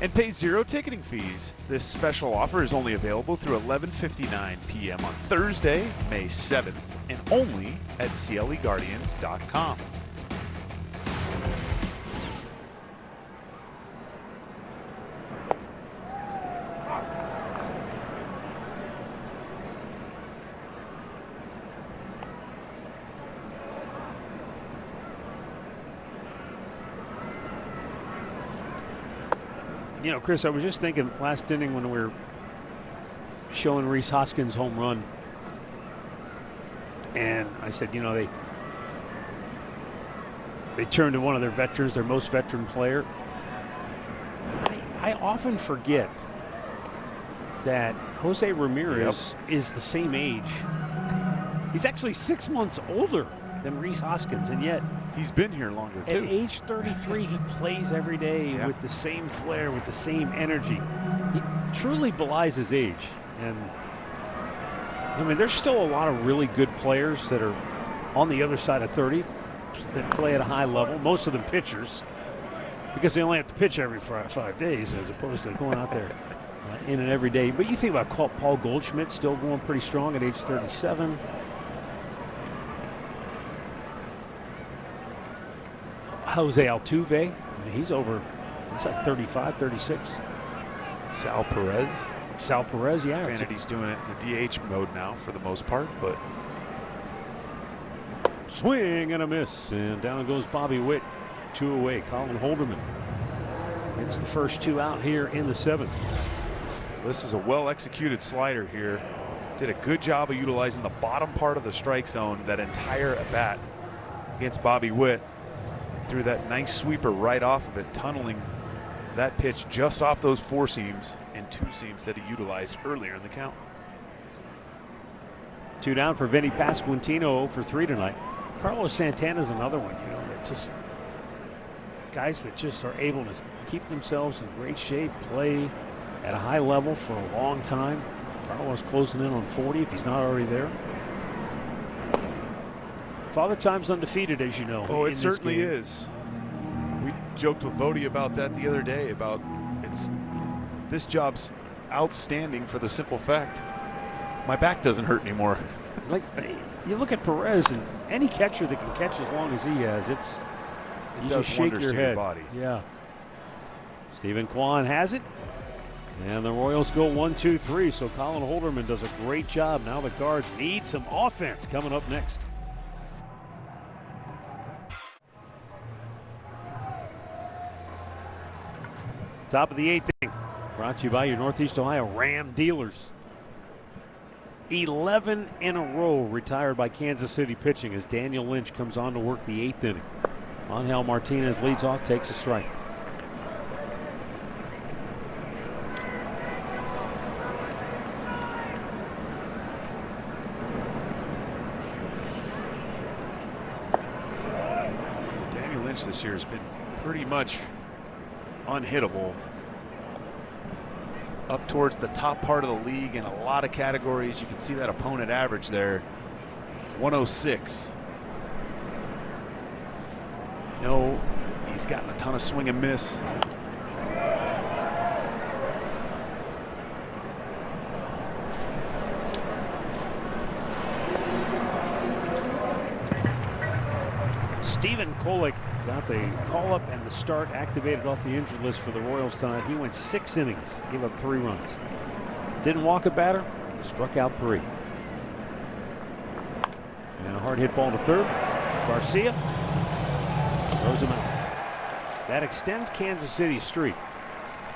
and pay 0 ticketing fees. This special offer is only available through 11:59 p.m. on Thursday, May 7th, and only at CLEGuardians.com.
You know, Chris, I was just thinking last inning when we were showing Rhys Hoskins' home run, and I said, you know, they turned to one of their veterans, their most veteran player. I often forget that Jose Ramirez is the same age. He's actually 6 months older than Rhys Hoskins, and yet
he's been here longer too.
At age 33, he plays every day with the same flair, with the same energy. truly belies his age. And I mean, there's still a lot of really good players that are on the other side of 30 that play at a high level, most of them pitchers, because they only have to pitch every 5 days as opposed to going out there in and every day. But you think about Paul Goldschmidt still going pretty strong at age 37. Jose Altuve, I mean, he's like 35, 36.
Sal Perez.
Yeah.
Granted, he's doing it in the DH mode now for the most part, but
swing and a miss, and down goes Bobby Witt. 2 away. Colin Holderman. It's the first 2 out here in the 7th.
this is a well-executed slider here. Did a good job of utilizing the bottom part of the strike zone that entire at bat against Bobby Witt. Threw that nice sweeper right off of it, tunneling that pitch just off those 4 seams and 2 seams that he utilized earlier in the count.
2 down for Vinny Pasquantino, 0 for 3 tonight. Carlos Santana's another one, you know, that just guys that just are able to keep themselves in great shape, play at a high level for a long time. Carlos closing in on 40 if he's not already there. Father Time's undefeated, as you know.
Oh, it certainly is. We joked with Vody about that the other day, about this job's outstanding for the simple fact my back doesn't hurt anymore.
Like, you look at Perez, and any catcher that can catch as long as he has, it
does
just shake
wonders
your
to
head.
your body.
Yeah. Stephen Kwan has it. And the Royals go 1-2-3, so Colin Holderman does a great job. Now the Guards need some offense coming up next. Top of the 8th inning, brought to you by your Northeast Ohio Ram dealers. 11 in a row retired by Kansas City pitching as Daniel Lynch comes on to work the 8th inning. Angel Martinez leads off, takes a strike.
Daniel Lynch this year has been pretty much unhittable. Up towards the top part of the league in a lot of categories. You can see that opponent average there, 106. No, he's gotten a ton of swing and miss.
Stephen Kolek got the call-up and the start, activated off the injured list for the Royals tonight. He went 6 innings, gave up 3 runs. Didn't walk a batter, struck out 3. And a hard hit ball to third. Garcia throws him out. That extends Kansas City's streak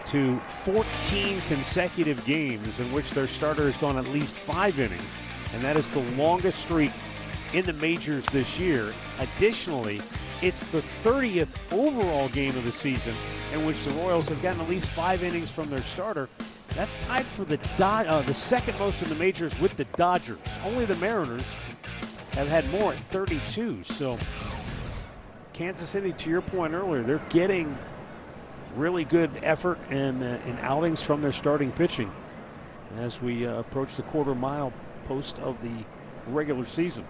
to 14 consecutive games in which their starter has gone at least 5 innings, and that is the longest streak in the majors this year. Additionally, it's the 30th overall game of the season in which the Royals have gotten at least 5 innings from their starter. That's tied for the second most in the majors with the Dodgers. Only the Mariners have had more at 32. So Kansas City, to your point earlier, they're getting really good effort and outings from their starting pitching as we approach the quarter-mile post of the regular season.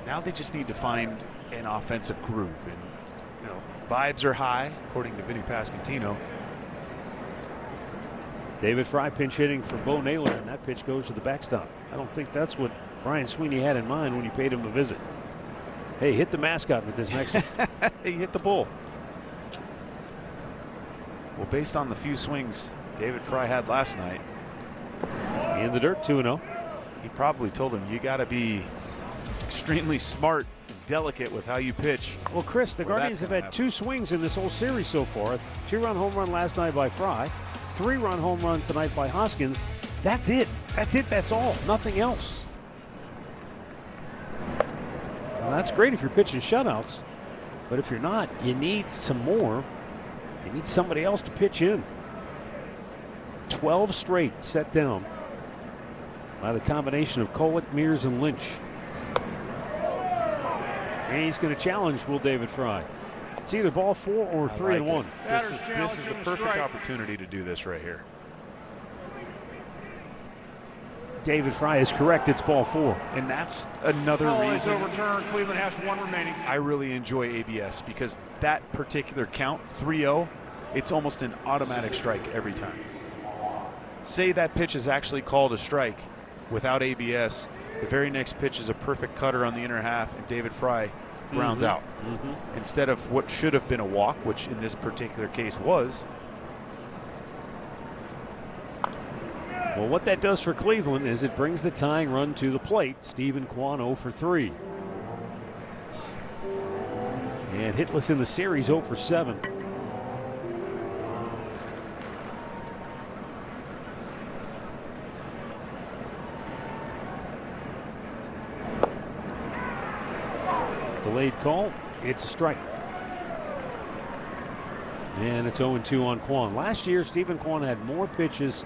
Now they just need to find an offensive groove, and you know, vibes are high, according to Vinny Pasquantino.
David Fry pinch hitting for Bo Naylor, and that pitch goes to the backstop. I don't think that's what Brian Sweeney had in mind when he paid him a visit. Hey, hit the mascot with this next one.
He hit the bull. Well, based on the few swings David Fry had last night,
in the dirt, 2-0.
He probably told him, you got to be extremely smart and delicate with how you pitch.
Well, Chris, the Guardians have had 2 swings in this whole series so far. A 2-run home run last night by Fry, 3-run home run tonight by Hoskins. That's it. That's it. That's all. Nothing else. Well, that's great if you're pitching shutouts, but if you're not, you need some more. You need somebody else to pitch in. 12 straight set down by the combination of Kolek, Mears, and Lynch. And he's going to challenge Will David Fry. It's either ball 4 or 3-1.
This is a perfect opportunity to do this right here.
David Fry is correct. It's ball 4.
And that's another
Ball is
reason
overturned. Cleveland has 1 remaining.
I really enjoy ABS, because that particular count, 3-0, it's almost an automatic strike every time. Say that pitch is actually called a strike without ABS, the very next pitch is a perfect cutter on the inner half, and David Fry grounds out. Instead of what should have been a walk, which in this particular case was.
Well, what that does for Cleveland is it brings the tying run to the plate. Stephen Kwan 0 for 3. And hitless in the series, 0 for 7. Delayed call. It's a strike. And it's 0-2 on Kwan. Last year, Stephen Kwan had more pitches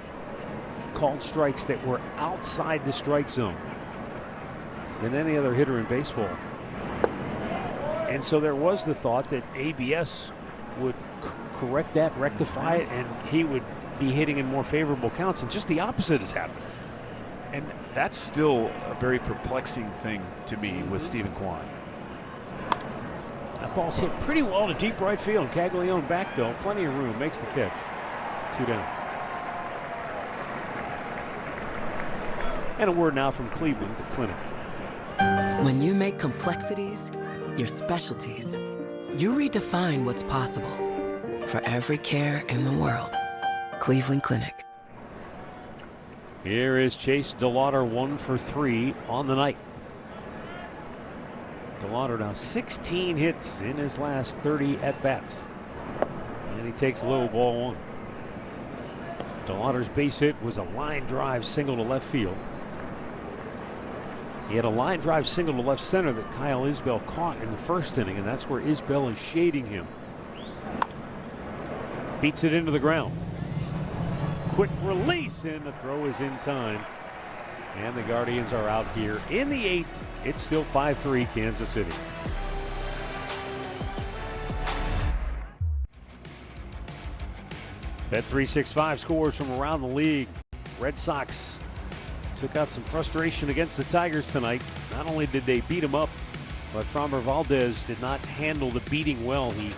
called strikes that were outside the strike zone than any other hitter in baseball. And so there was the thought that ABS would correct that, rectify it, and he would be hitting in more favorable counts, and just the opposite has happened.
And that's still a very perplexing thing to me with Stephen Kwan.
That ball's hit pretty well to deep right field. Caglione back though, plenty of room, makes the catch. 2 down. And a word now from Cleveland to Clinic.
When you make complexities your specialties, you redefine what's possible. For every care in the world, Cleveland Clinic.
Here is Chase DeLauder, 1 for 3 on the night. DeLauder now 16 hits in his last 30 at-bats. And he takes low, ball 1. DeLauder's base hit was a line drive single to left field. He had a line drive single to left center that Kyle Isbell caught in the first inning, and that's where Isbell is shading him. Beats it into the ground. Quick release, and the throw is in time. And the Guardians are out here in the 8th. It's still 5-3 Kansas City. Bet365 scores from around the league. Red Sox took out some frustration against the Tigers tonight. Not only did they beat them up, but Framber Valdez did not handle the beating well. He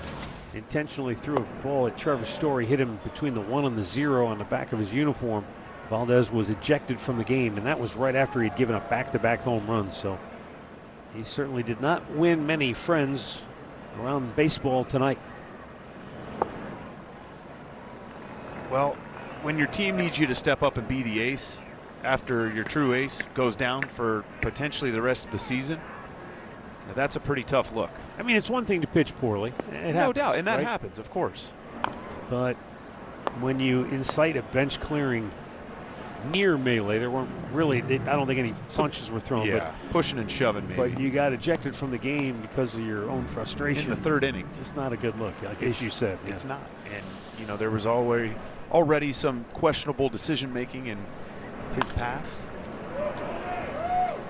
intentionally threw a ball at Trevor Story, hit him between the 1 and the 0 on the back of his uniform. Valdez was ejected from the game, and that was right after he'd given up back-to-back home runs. So he certainly did not win many friends around baseball tonight.
Well, when your team needs you to step up and be the ace after your true ace goes down for potentially the rest of the season, that's a pretty tough look.
I mean, it's one thing to pitch poorly.
No doubt, and that
right?
happens, of course.
But when you incite a bench clearing near melee, there weren't really, I don't think any punches were thrown.
Yeah, but pushing and shoving maybe.
But you got ejected from the game because of your own frustration.
In the 3rd inning.
Just not a good look, like as you said.
It's not. And, you know, there was already some questionable decision-making in his past.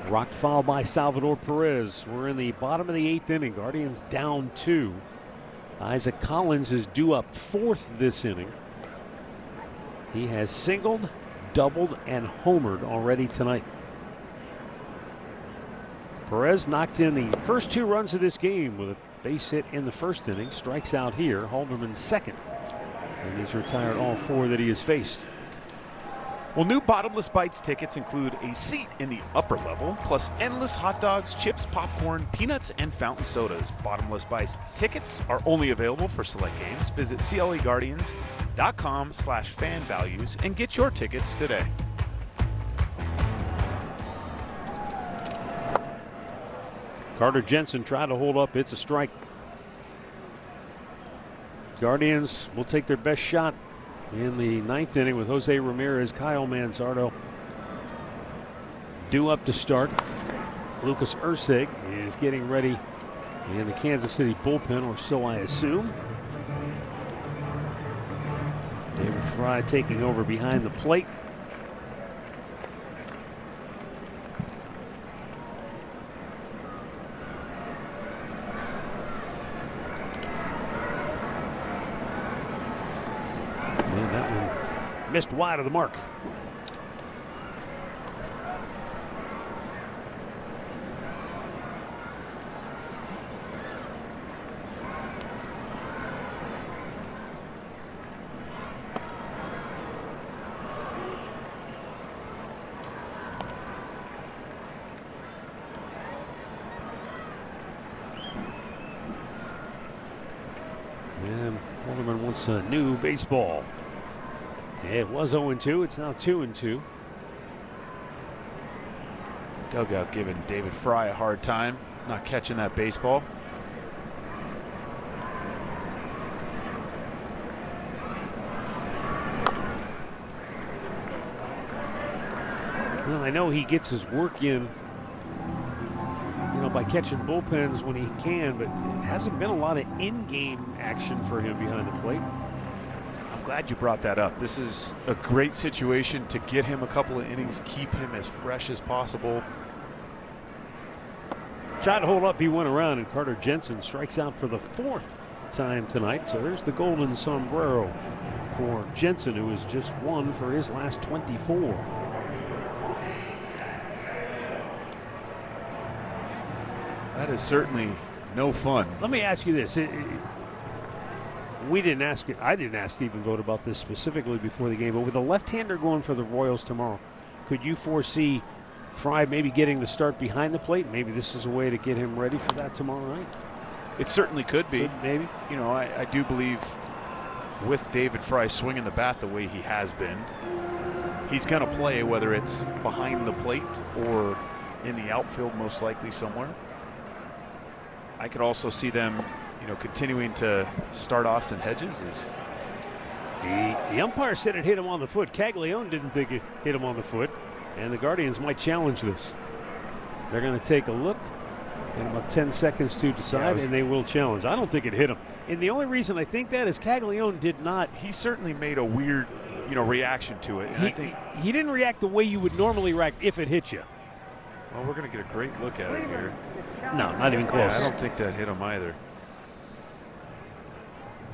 Rocked foul by Salvador Perez. We're in the bottom of the 8th inning. Guardians down 2. Isaac Collins is due up 4th this inning. He has singled, doubled, and homered already tonight. Perez knocked in the first 2 runs of this game with a base hit in the first inning. Strikes out here. Halderman 2nd. And he's retired all 4 that he has faced.
Well, new Bottomless Bites tickets include a seat in the upper level, plus endless hot dogs, chips, popcorn, peanuts, and fountain sodas. Bottomless Bites tickets are only available for select games. Visit CLEGuardians.com/fan values and get your tickets today.
Carter Jensen tried to hold up. It's a strike. Guardians will take their best shot in the 9th inning with Jose Ramirez, Kyle Manzardo due up to start. Lucas Erceg is getting ready in the Kansas City bullpen, or so I assume. David Fry taking over behind the plate. missed wide of the mark. And Holderman wants a new baseball. It was 0-2. It's now 2-2.
Dugout giving David Fry a hard time, not catching that baseball.
Well, I know he gets his work in, by catching bullpens when he can, but it hasn't been a lot of in-game action for him behind the plate.
I'm glad you brought that up. This is a great situation to get him a couple of innings, keep him as fresh as possible.
Tried to hold up, he went around, and Carter Jensen strikes out for the 4th time tonight. So there's the golden sombrero for Jensen, who has just won for his last 24.
That is certainly no fun.
Let me ask you this. I didn't ask Stephen Vogt about this specifically before the game, but with a left-hander going for the Royals tomorrow, could you foresee Fry maybe getting the start behind the plate? Maybe this is a way to get him ready for that tomorrow night.
It certainly could be.
Maybe.
I do believe with David Fry swinging the bat the way he has been, he's going to play whether it's behind the plate or in the outfield, most likely somewhere. I could also see them, continuing to start Austin Hedges.
The umpire said it hit him on the foot. Caglione didn't think it hit him on the foot, and the Guardians might challenge this. They're going to take a look, and about 10 seconds to decide, and they will challenge. I don't think it hit him. And the only reason I think that is Caglione did not.
He certainly made a weird, reaction to it. And
he didn't react the way you would normally react if it hit you.
Well, we're going to get a great look at it here.
No, not even close.
Yeah, I don't think that hit him either.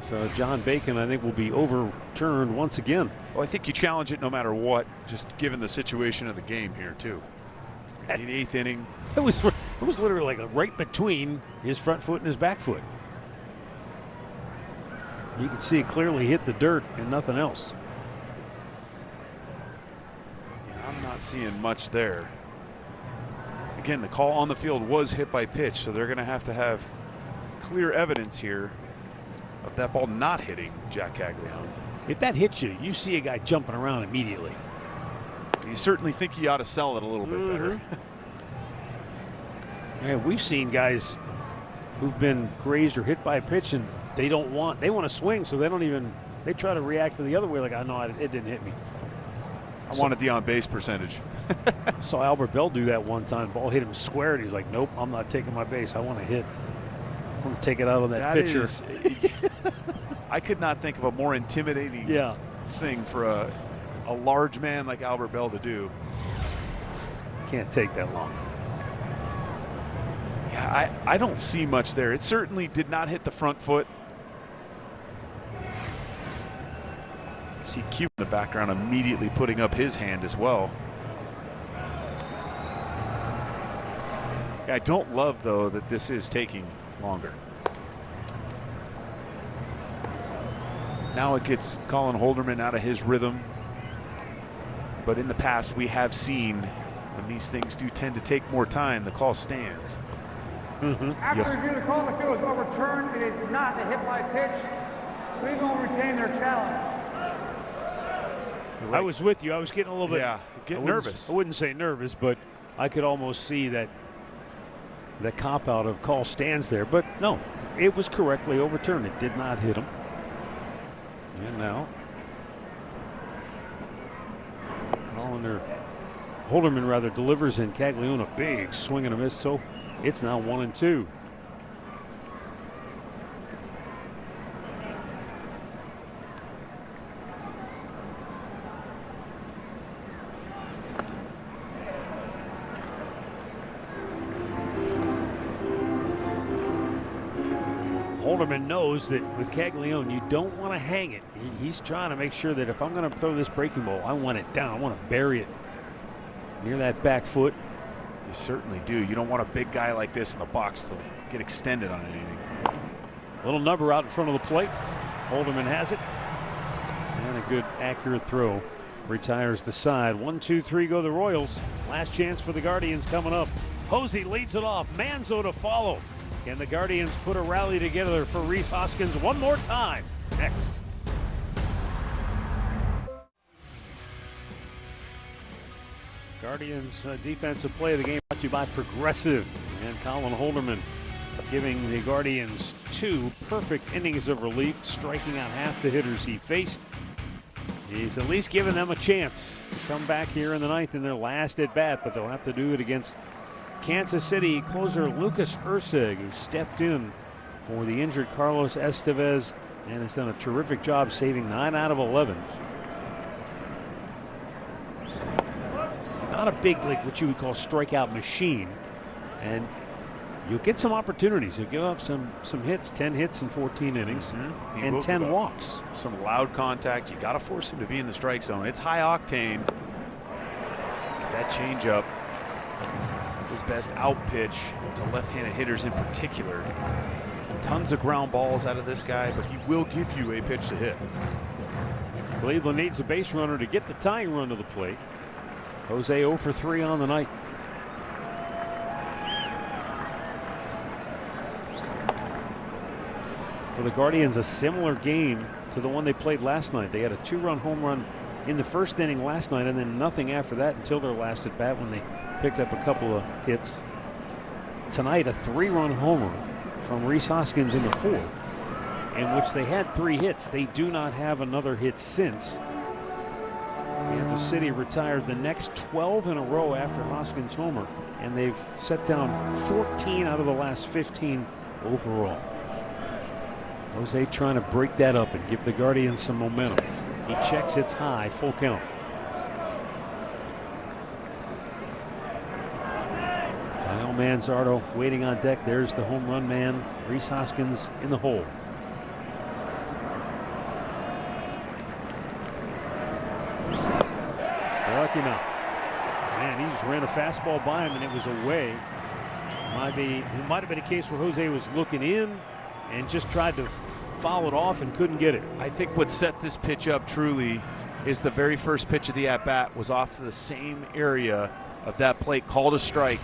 So John Bacon, I think, will be overturned once again.
Well, I think you challenge it no matter what, just given the situation of the game here, too. In the 8th inning.
It was literally like right between his front foot and his back foot. You can see it clearly hit the dirt and nothing else.
Yeah, I'm not seeing much there. Again, the call on the field was hit by pitch, so they're going to have clear evidence here of that ball not hitting Jack Caglione.
If that hits you, you see a guy jumping around immediately.
You certainly think you ought to sell it a little bit better.
Yeah, we've seen guys who've been grazed or hit by a pitch, and they want to swing, so they try to react to the other way, like, I know it didn't hit me.
I wanted the on-base percentage.
Saw Albert Bell do that one time. Ball hit him square, and he's like, nope, I'm not taking my base. I want to hit. I want to take it out on that pitcher.
I could not think of a more intimidating thing for a large man like Albert Bell to do.
Can't take that long.
Yeah, I don't see much there. It certainly did not hit the front foot. See Q in the background immediately putting up his hand as well. I don't love, though, that this is taking longer. Now it gets Colin Holderman out of his rhythm. But in the past, we have seen when these things do tend to take more time, the call stands.
After review, the call on the field is overturned. It is not a hit by pitch. Cleveland will retain their challenge.
I was with you. I was getting a little bit
nervous.
I wouldn't say nervous, but I could almost see that the cop out of call stands there. But no, it was correctly overturned. It did not hit him. And now Holderman delivers, and Caglione a big swing and a miss. So it's now 1-2. Holderman knows that with Caglione, you don't want to hang it. He's trying to make sure that if I'm going to throw this breaking ball, I want it down. I want to bury it near that back foot.
You certainly do. You don't want a big guy like this in the box to get extended on anything.
Little number out in front of the plate. Holderman has it. And a good, accurate throw. Retires the side. 1-2-3 go the Royals. Last chance for the Guardians coming up. Posey leads it off. Manzo to follow. Can the Guardians put a rally together for Rhys Hoskins one more time? Next. Guardians defensive play of the game brought to you by Progressive. And Colin Holderman giving the Guardians 2 perfect innings of relief, striking out half the hitters he faced. He's at least given them a chance to come back here in the ninth in their last at bat, but they'll have to do it against Kansas City closer Lucas Erceg, who stepped in for the injured Carlos Estevez and has done a terrific job saving 9 out of 11. Not a big, like what you would call strikeout machine, and you'll get some opportunities. He'll give up some hits, 10 hits in 14 innings, and 10 walks.
Some loud contact. You got to force him to be in the strike zone. It's high octane. That changeup, his best out pitch to left-handed hitters in particular. Tons of ground balls out of this guy, but he will give you a pitch to hit.
Cleveland needs a base runner to get the tying run to the plate. Jose 0 for 3 on the night. For the Guardians, a similar game to the one they played last night. They had a 2-run home run in the first inning last night, and then nothing after that until their last at bat when they picked up a couple of hits. Tonight, a 3-run homer from Rhys Hoskins in the fourth, in which they had 3 hits. They do not have another hit since. Kansas City retired the next 12 in a row after Hoskins' homer, and they've set down 14 out of the last 15 overall. Jose trying to break that up and give the Guardians some momentum. He checks, it's high, full count. Kyle Manzardo waiting on deck. There's the home run man. Rhys Hoskins in the hole. Struck him out. Man, he just ran a fastball by him and it was away. It might have been a case where Jose was looking in and just tried to foul it off and couldn't get it.
I think what set this pitch up truly is the very first pitch of the at-bat was off to the same area of that plate, called a strike.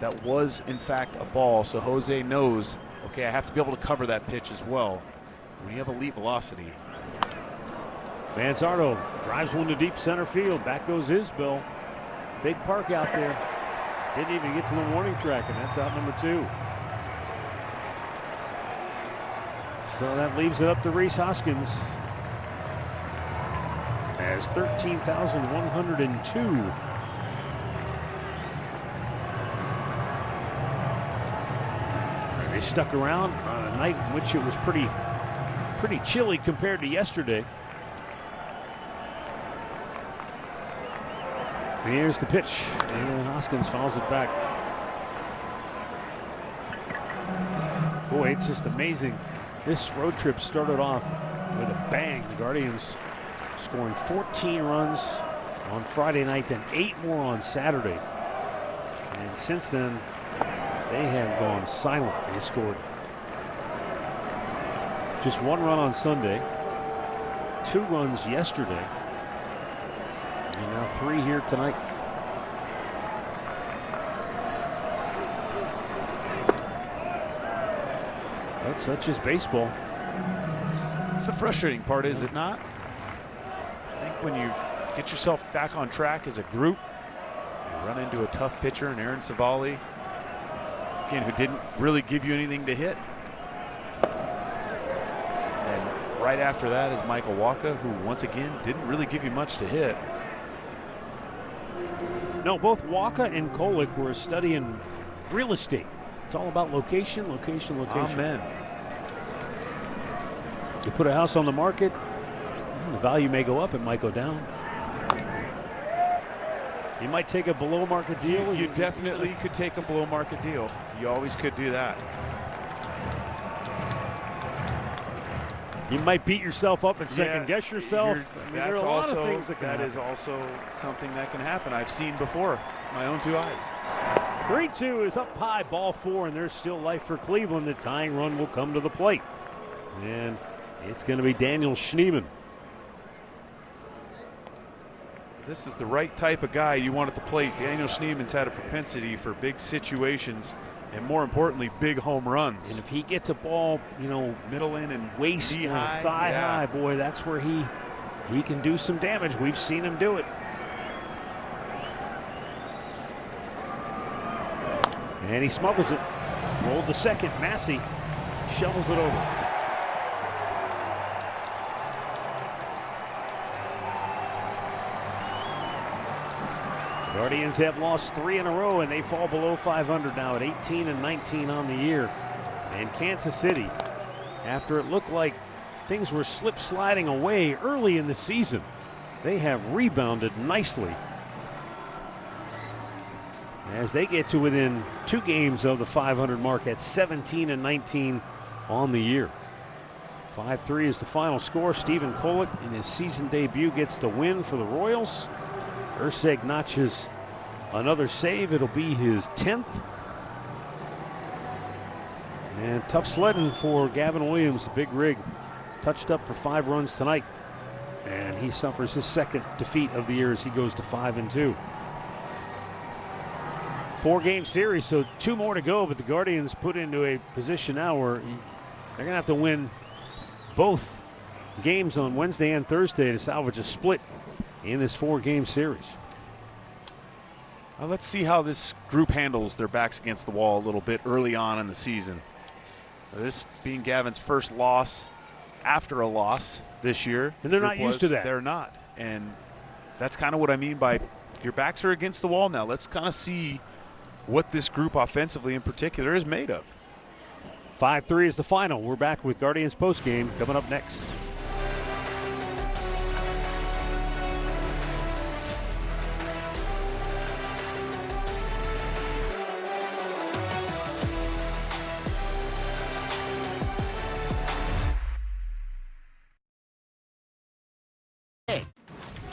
That was, in fact, a ball. So Jose knows, okay, I have to be able to cover that pitch as well. When you have elite velocity.
Manzardo drives one to deep center field. Back goes Isbell. Big park out there. Didn't even get to the warning track, and that's out number 2. So that leaves it up to Rhys Hoskins. Has 13,102. They stuck around on a night in which it was pretty chilly compared to yesterday. Here's the pitch, and Hoskins fouls it back. Boy, it's just amazing. This road trip started off with a bang. The Guardians scoring 14 runs on Friday night, then 8 more on Saturday. And since then, they have gone silent. They scored just 1 run on Sunday, 2 runs yesterday, and now 3 here tonight. But such is baseball.
It's the frustrating part, is it not? I think when you get yourself back on track as a group, you run into a tough pitcher in Aaron Savali, again, who didn't really give you anything to hit. And right after that is Michael Wacha, who once again didn't really give you much to hit.
No, both Wacha and Kolek were studying real estate. It's all about location, location, location.
Amen.
You put a house on the market, the value may go up, it might go down. You might take a below market deal.
You definitely could take a below market deal. You always could do that.
You might beat yourself up and second guess yourself. There are a lot of things
that is also something that can happen. I've seen before, my own 2 eyes.
3-2 is up high, ball 4, and there's still life for Cleveland. The tying run will come to the plate. And it's going to be Daniel Schneemann.
This is the right type of guy you want at the plate. Daniel Schneemann's had a propensity for big situations and, more importantly, big home runs.
And if he gets a ball,
middle in and
waist
knee
and
high,
thigh high, boy, that's where he can do some damage. We've seen him do it. And he smothers it. Rolled to second. Massey shovels it over. Guardians have lost 3 in a row, and they fall below 500 now at 18-19 on the year. And Kansas City, after it looked like things were slip-sliding away early in the season, they have rebounded nicely as they get to within 2 games of the 500 mark at 17-19 on the year. 5-3 is the final score. Stephen Kolek in his season debut gets the win for the Royals. Urseg notches another save. It'll be his 10th. And tough sledding for Gavin Williams, the big rig. Touched up for 5 runs tonight. And he suffers his 2nd defeat of the year as he goes to 5-2. 4-game series, so 2 more to go, but the Guardians put into a position now where they're going to have to win both games on Wednesday and Thursday to salvage a split in this 4-game series.
Well, let's see how this group handles their backs against the wall a little bit early on in the season. This being Gavin's first loss after a loss this year.
And they're not used to that.
They're not. And that's kind of what I mean by your backs are against the wall now. Let's kind of see what this group offensively in particular is made of.
5-3 is the final. We're back with Guardians postgame coming up next.